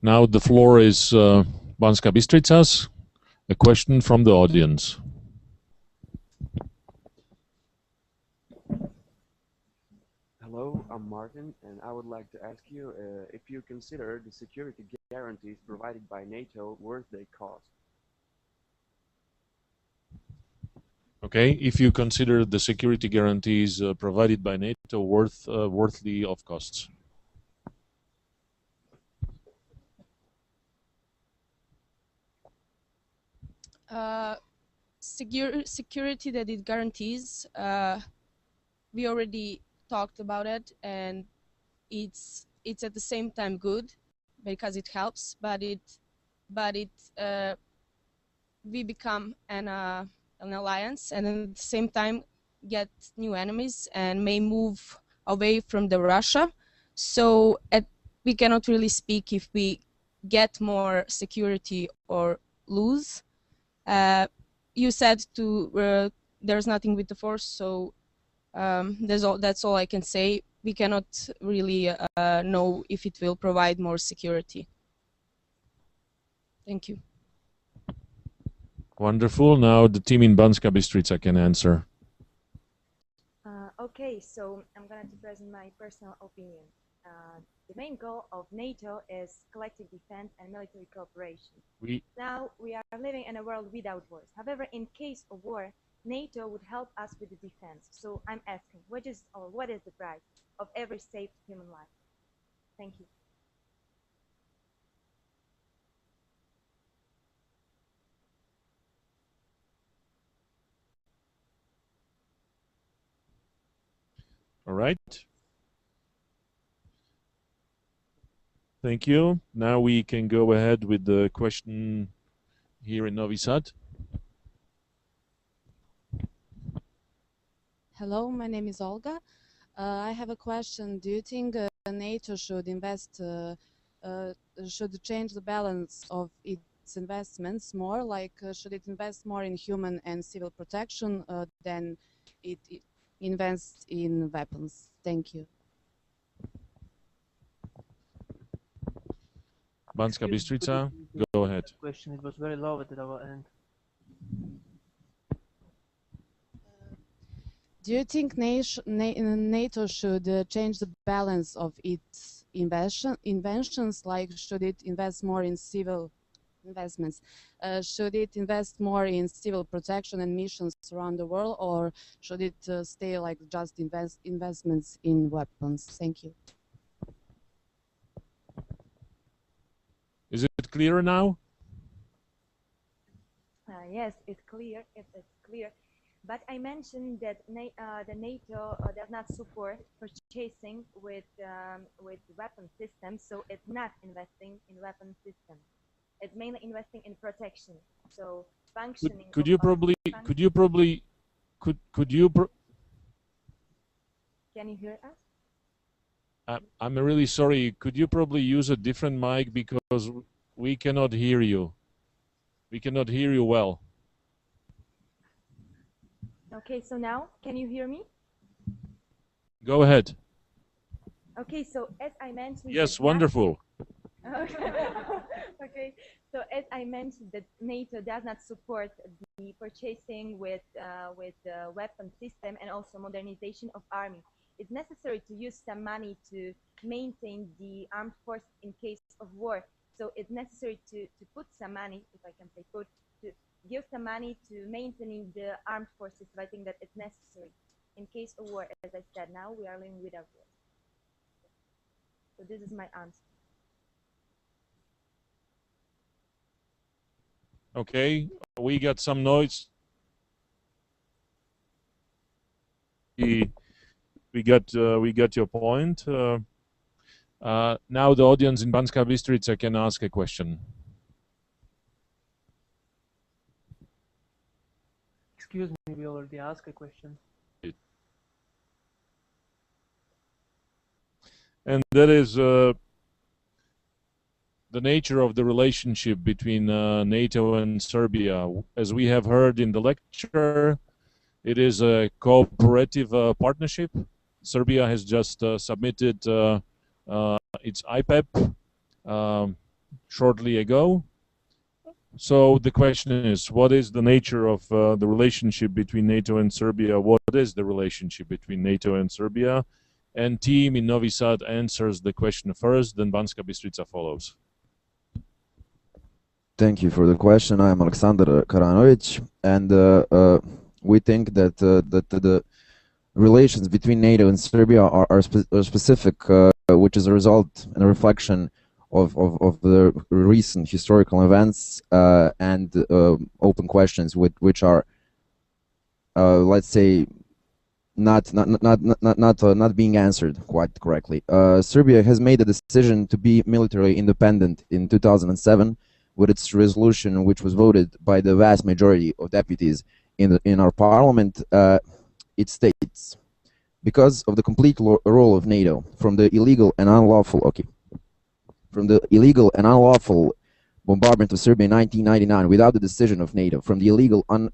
Now the floor is Banska Bystrica's. A question from the audience. Hello, I'm Martin, and I would like to ask you if you consider the security guarantees provided by NATO worth their cost. Okay, if you consider the security guarantees provided by NATO worthy of costs. security that it guarantees, we already talked about it, and it's at the same time good because it helps, but we become an alliance, and at the same time get new enemies and may move away from the Russia. So we cannot really speak if we get more security or lose. You said there's nothing with the force, so that's all I can say. We cannot really know if it will provide more security. Thank you. Wonderful. Now the team in Banska Bystrica can answer. Okay, so I'm going to present my personal opinion. The main goal of NATO is collective defense and military cooperation. Now we are living in a world without wars. However, in case of war, NATO would help us with the defense. So I'm asking, what is the price of every saved human life? Thank you. All right. Thank you. Now we can go ahead with the question here in Novi Sad. Hello, my name is Olga. I have a question. Do you think NATO should should change the balance of its investments more? Like, should it invest more in human and civil protection than it invests in weapons? Thank you. Banska Bystrica, go ahead. Question, it was very low at our end. Do you think NATO should change the balance of its inventions? Like, should it invest more in civil investments? Should it invest more in civil protection and missions around the world, or should it stay like just investments in weapons? Thank you. Is it clearer now? Yes, it's clear. It's clear. But I mentioned that the NATO does not support purchasing with weapon systems, so it's not investing in weapon systems. It's mainly investing in protection. So functioning. Could you probably? Can you hear us? I'm really sorry. Could you probably use a different mic because we cannot hear you. We cannot hear you well. Okay, so now can you hear me? Go ahead. Okay, so as I mentioned. Yes, wonderful. Okay, so as I mentioned, that NATO does not support the purchasing with weapon system and also modernization of army. It's necessary to use some money to maintain the armed force in case of war. So it's necessary to put some money, if I can say put, to give some money to maintaining the armed forces. So I think that it's necessary in case of war. As I said, now we are living without war. So this is my answer. Okay, we got some noise. We got your point. Now the audience in Banska Bystrica can ask a question. Excuse me, we already asked a question. And that is the nature of the relationship between NATO and Serbia. As we have heard in the lecture, it is a cooperative partnership. Serbia has just submitted its IPEP shortly ago. So the question is, what is the nature of the relationship between NATO and Serbia? What is the relationship between NATO and Serbia? And team in Novi Sad answers the question first, then Banska Bystrica follows. Thank you for the question. I am Aleksandar Karanovic, and we think that the relations between NATO and Serbia are specific, which is a result and a reflection of the recent historical events and open questions which are let's say, not being answered quite correctly. Serbia has made a decision to be militarily independent in 2007 with its resolution, which was voted by the vast majority of deputies in our parliament. It states, because of the complete role of NATO from the illegal and unlawful bombardment of Serbia in 1999 without the decision of NATO, from the illegal to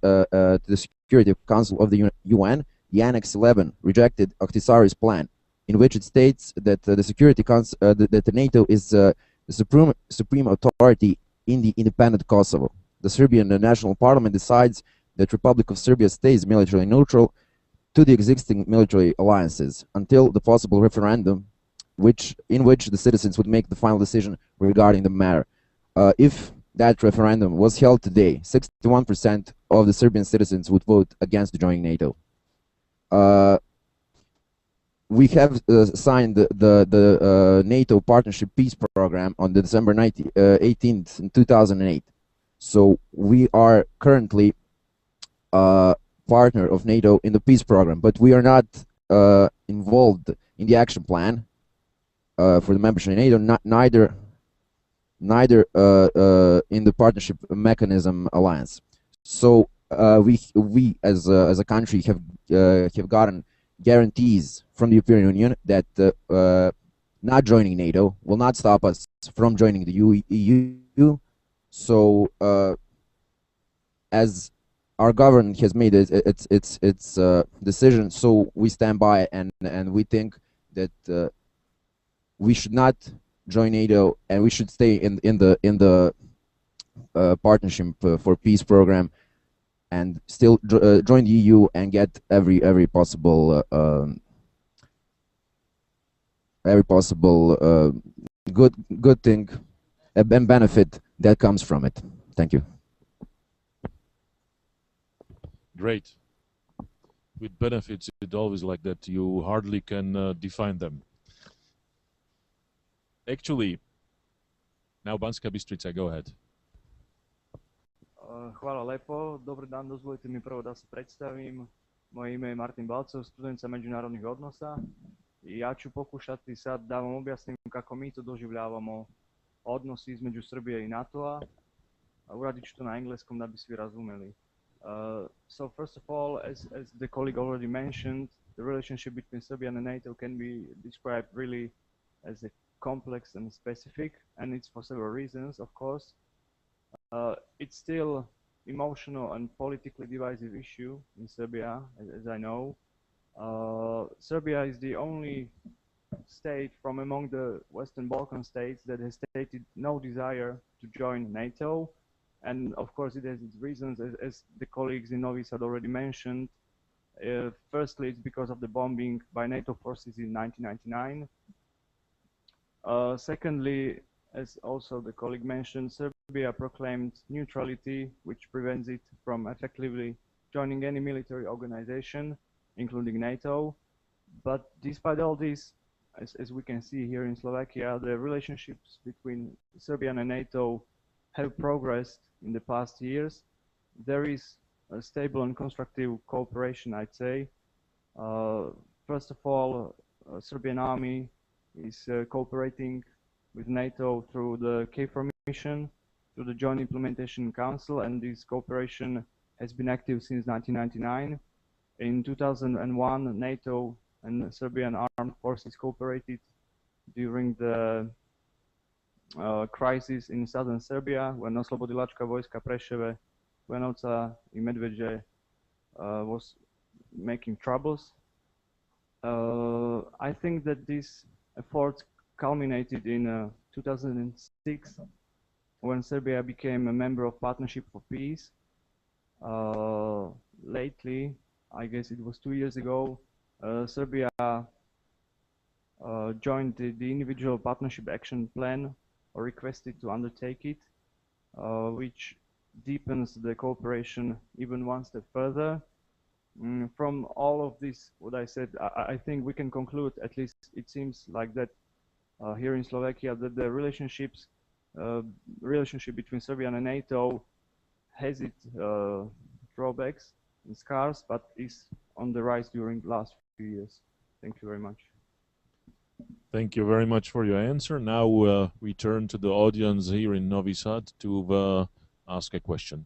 the Security Council of the UN, the Annex 11 rejected Ahtisaari's plan, in which it states that the Security Council, that the NATO is the supreme authority in the independent Kosovo. The Serbian National Parliament decides that Republic of Serbia stays militarily neutral to the existing military alliances until the possible referendum, in which the citizens would make the final decision regarding the matter. If that referendum was held today, 61% of the Serbian citizens would vote against joining NATO. We have signed the NATO Partnership Peace Program on December 18th, 2008. So we are currently partner of NATO in the peace program, but we are not involved in the action plan for the membership in NATO, neither in the partnership mechanism alliance. So we as a country have gotten guarantees from the European Union that not joining NATO will not stop us from joining the EU. So as our government has made its decision, so we stand by, and we think that we should not join NATO, and we should stay in the partnership for peace program, and still join the EU and get every possible good thing and benefit that comes from it. Thank you. Great. With benefits, it's always like that. You hardly can define them. Actually, now Banska Bystrica, go ahead. Hvala lepo, dobar dan, dozvolite mi prvo da se predstavim. Moje ime je Martin Balcov, student sa međunarodnih odnosa i ja ću pokušati sad da vam objasnim kako mi to doživljavamo odnos između Srbije i NATO-a. Uradit ću to na engleskom da bi svi razumeli. So first of all, as the colleague already mentioned, the relationship between Serbia and NATO can be described really as a complex and specific, and it's for several reasons, of course. It's still emotional and politically divisive issue in Serbia, as I know. Serbia is the only state from among the Western Balkan states that has stated no desire to join NATO. And of course it has its reasons, as the colleagues in Novi Sad already mentioned. Firstly, it's because of the bombing by NATO forces in 1999. Secondly, as also the colleague mentioned, Serbia proclaimed neutrality, which prevents it from effectively joining any military organization, including NATO. But despite all this, as we can see here in Slovakia, the relationships between Serbia and NATO have progressed in the past years. There is a stable and constructive cooperation, I'd say. First of all, Serbian army is cooperating with NATO through the KFOR mission, through the Joint Implementation Council, and this cooperation has been active since 1999. In 2001, NATO and Serbian armed forces cooperated during the crisis in southern Serbia, when Oslobodilačka vojska Preševe, Bujanovca i Medveđe was making troubles. I think that these efforts culminated in 2006, when Serbia became a member of Partnership for Peace. Lately, I guess it was 2 years ago, Serbia joined the individual partnership action plan, or requested to undertake it, which deepens the cooperation even one step further. From all of this, what I said, I think we can conclude, at least it seems like that here in Slovakia, that the relationship between Serbia and NATO has its drawbacks, and scarce, but is on the rise during the last few years. Thank you very much. Thank you very much for your answer. Now we turn to the audience here in Novi Sad to ask a question.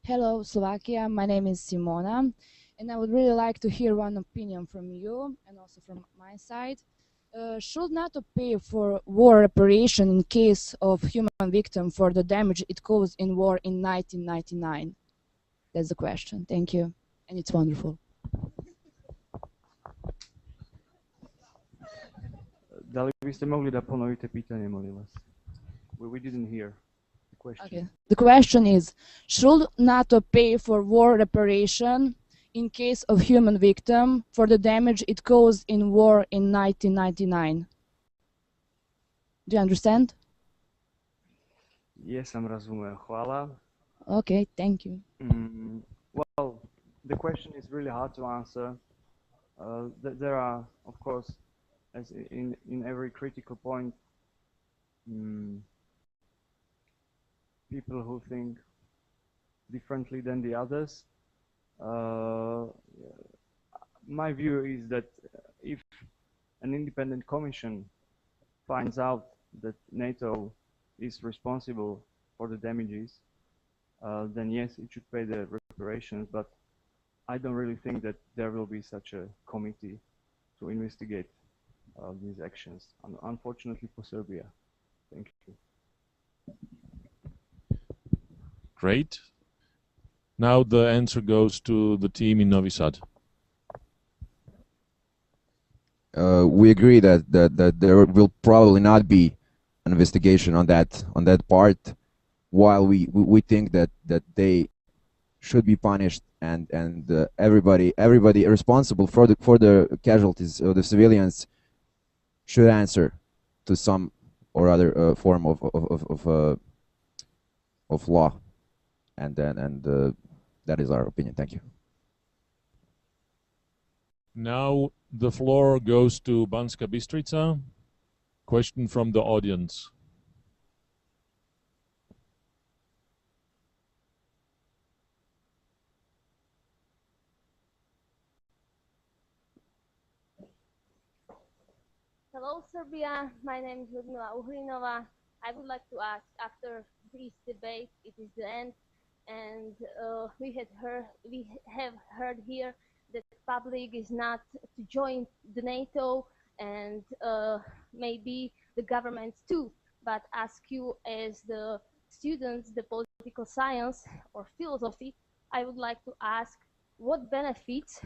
Hello, Slovakia. My name is Simona, and I would really like to hear one opinion from you and also from my side. Should NATO pay for war reparation in case of human victim for the damage it caused in war in 1999? That's the question. Thank you. And it's wonderful. Dali byste mogli da ponovite pitanje, molim vas? We didn't hear the question. Okay. The question is, should NATO pay for war reparation in case of human victim for the damage it caused in war in 1999? Do you understand? Jesam razumeo, hvala. Okay, thank you. Well, the question is really hard to answer. There are, of course, as in every critical point, people who think differently than the others. My view is that if an independent commission finds out that NATO is responsible for the damages, then yes, it should pay the reparations, but I don't really think that there will be such a committee to investigate these actions, unfortunately for Serbia. Thank you. Great. Now the answer goes to the team in Novi Sad. We agree that there will probably not be an investigation on that part, while we think that they should be punished, and everybody responsible for the casualties of the civilians should answer to some or other form of law, and that is our opinion. Thank you. Now the floor goes to Banska Bystrica. Question from the audience. Hello, Serbia. My name is Ludmila Uhrinova. I would like to ask, after this debate, it is the end, and we have heard here that the public is not to join the NATO, and maybe the governments too. But ask you, as the students, the political science or philosophy, I would like to ask, what benefits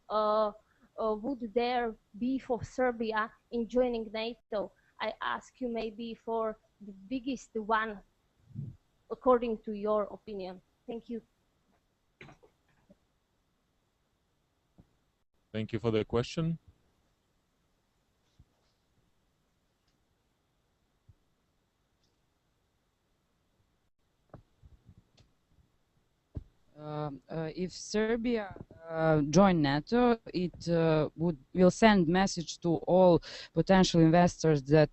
would there be for Serbia in joining NATO? I ask you maybe for the biggest one, according to your opinion. Thank you. Thank you for the question. If Serbia join NATO, it will send message to all potential investors that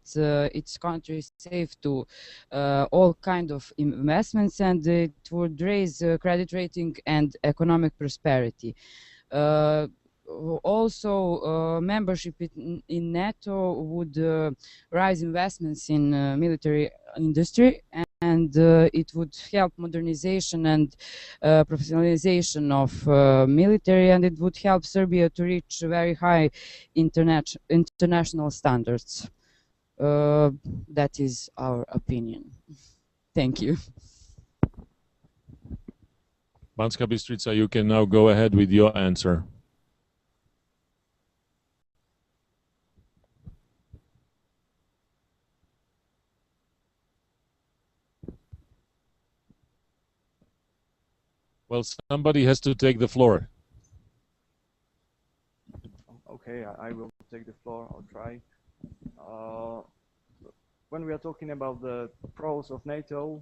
its country is safe to all kind of investments, and it would raise credit rating and economic prosperity. Also, membership in NATO would raise investments in military industry, and it would help modernization and professionalization of military, and it would help Serbia to reach very high international standards. That is our opinion. Thank you. Banska Bystrica, you can now go ahead with your answer. Well, somebody has to take the floor. Okay, I will take the floor. I'll try. When we are talking about the pros of NATO,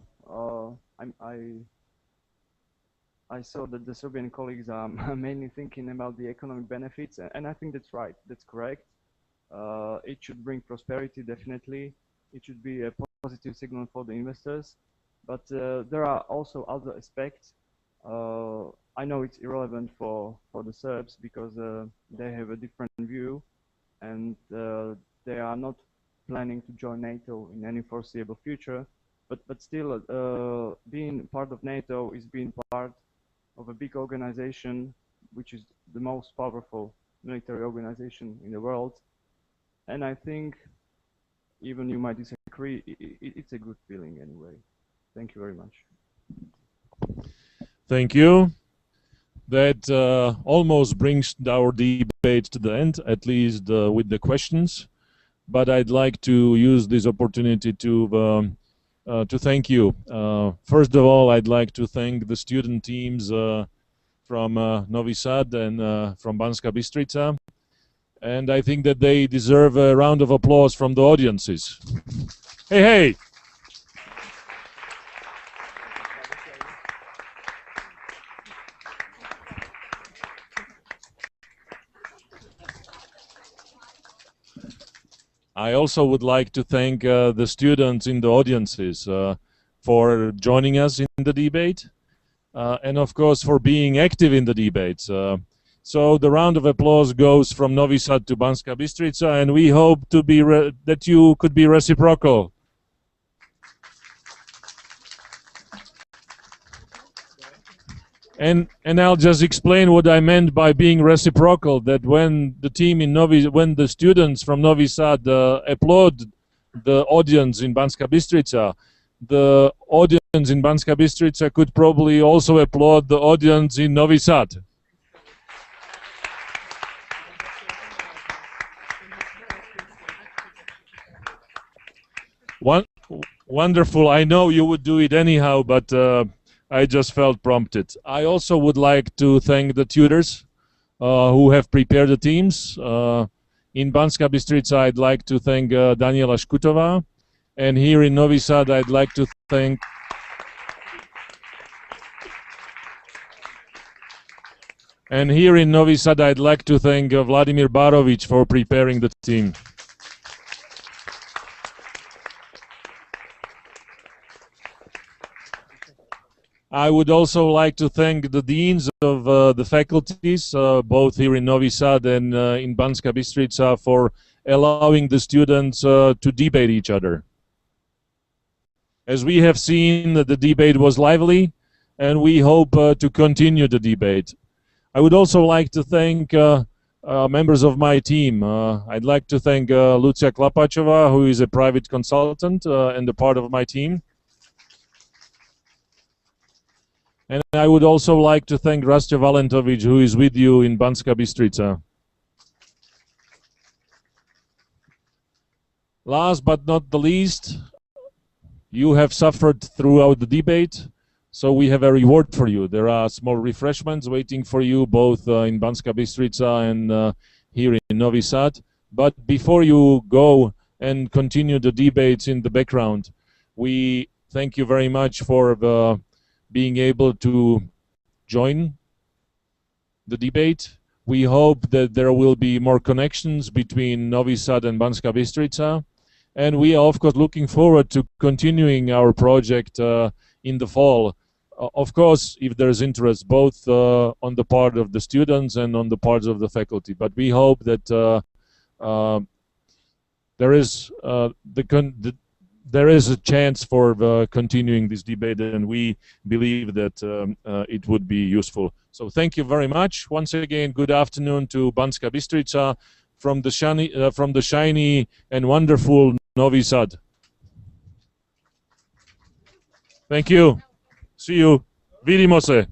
I saw that the Serbian colleagues are mainly thinking about the economic benefits, and I think that's right. That's correct. It should bring prosperity, definitely. It should be a positive signal for the investors. But there are also other aspects. I know it's irrelevant for the Serbs because they have a different view, and they are not planning to join NATO in any foreseeable future. But still, being part of NATO is being part of a big organization, which is the most powerful military organization in the world. And I think, even you might disagree, it's a good feeling anyway. Thank you very much. Thank you. That almost brings our debate to the end, at least with the questions. But I'd like to use this opportunity to thank you. First of all, I'd like to thank the student teams from Novi Sad and from Banska Bystrica. And I think that they deserve a round of applause from the audiences. Hey, hey! I also would like to thank the students in the audiences for joining us in the debate, and of course for being active in the debate. So the round of applause goes from Novi Sad to Banska Bystrica, and we hope to be that you could be reciprocal. And I'll just explain what I meant by being reciprocal. That when the team in when the students from Novi Sad applaud the audience in Banska Bystrica, the audience in Banska Bystrica could probably also applaud the audience in Novi Sad. Wonderful. I know you would do it anyhow, but I just felt prompted. I also would like to thank the tutors who have prepared the teams. In Banska Bystrica, I'd like to thank Daniela Škutová, and here in Novi Sad, I'd like to thank Vladimir Barović for preparing the team. I would also like to thank the deans of the faculties, both here in Novi Sad and in Banska Bystrica, for allowing the students to debate each other. As we have seen, the debate was lively, and we hope to continue the debate. I would also like to thank members of my team. I'd like to thank Lucia Klapachova, who is a private consultant and a part of my team. And I would also like to thank Rastja Valentović, who is with you in Banska Bystrica. Last but not the least, you have suffered throughout the debate, so we have a reward for you. There are small refreshments waiting for you, both in Banska Bystrica and here in Novi Sad. But before you go and continue the debates in the background, we thank you very much for being able to join the debate. We hope that there will be more connections between Novi Sad and Banska Bystrica, and we are of course looking forward to continuing our project in the fall. Of course, if there is interest both on the part of the students and on the parts of the faculty, but we hope that there is a chance for continuing this debate, and we believe that it would be useful. So thank you very much. Once again, good afternoon to Banska Bystrica from the shiny and wonderful Novi Sad. Thank you. See you. Vidimo se.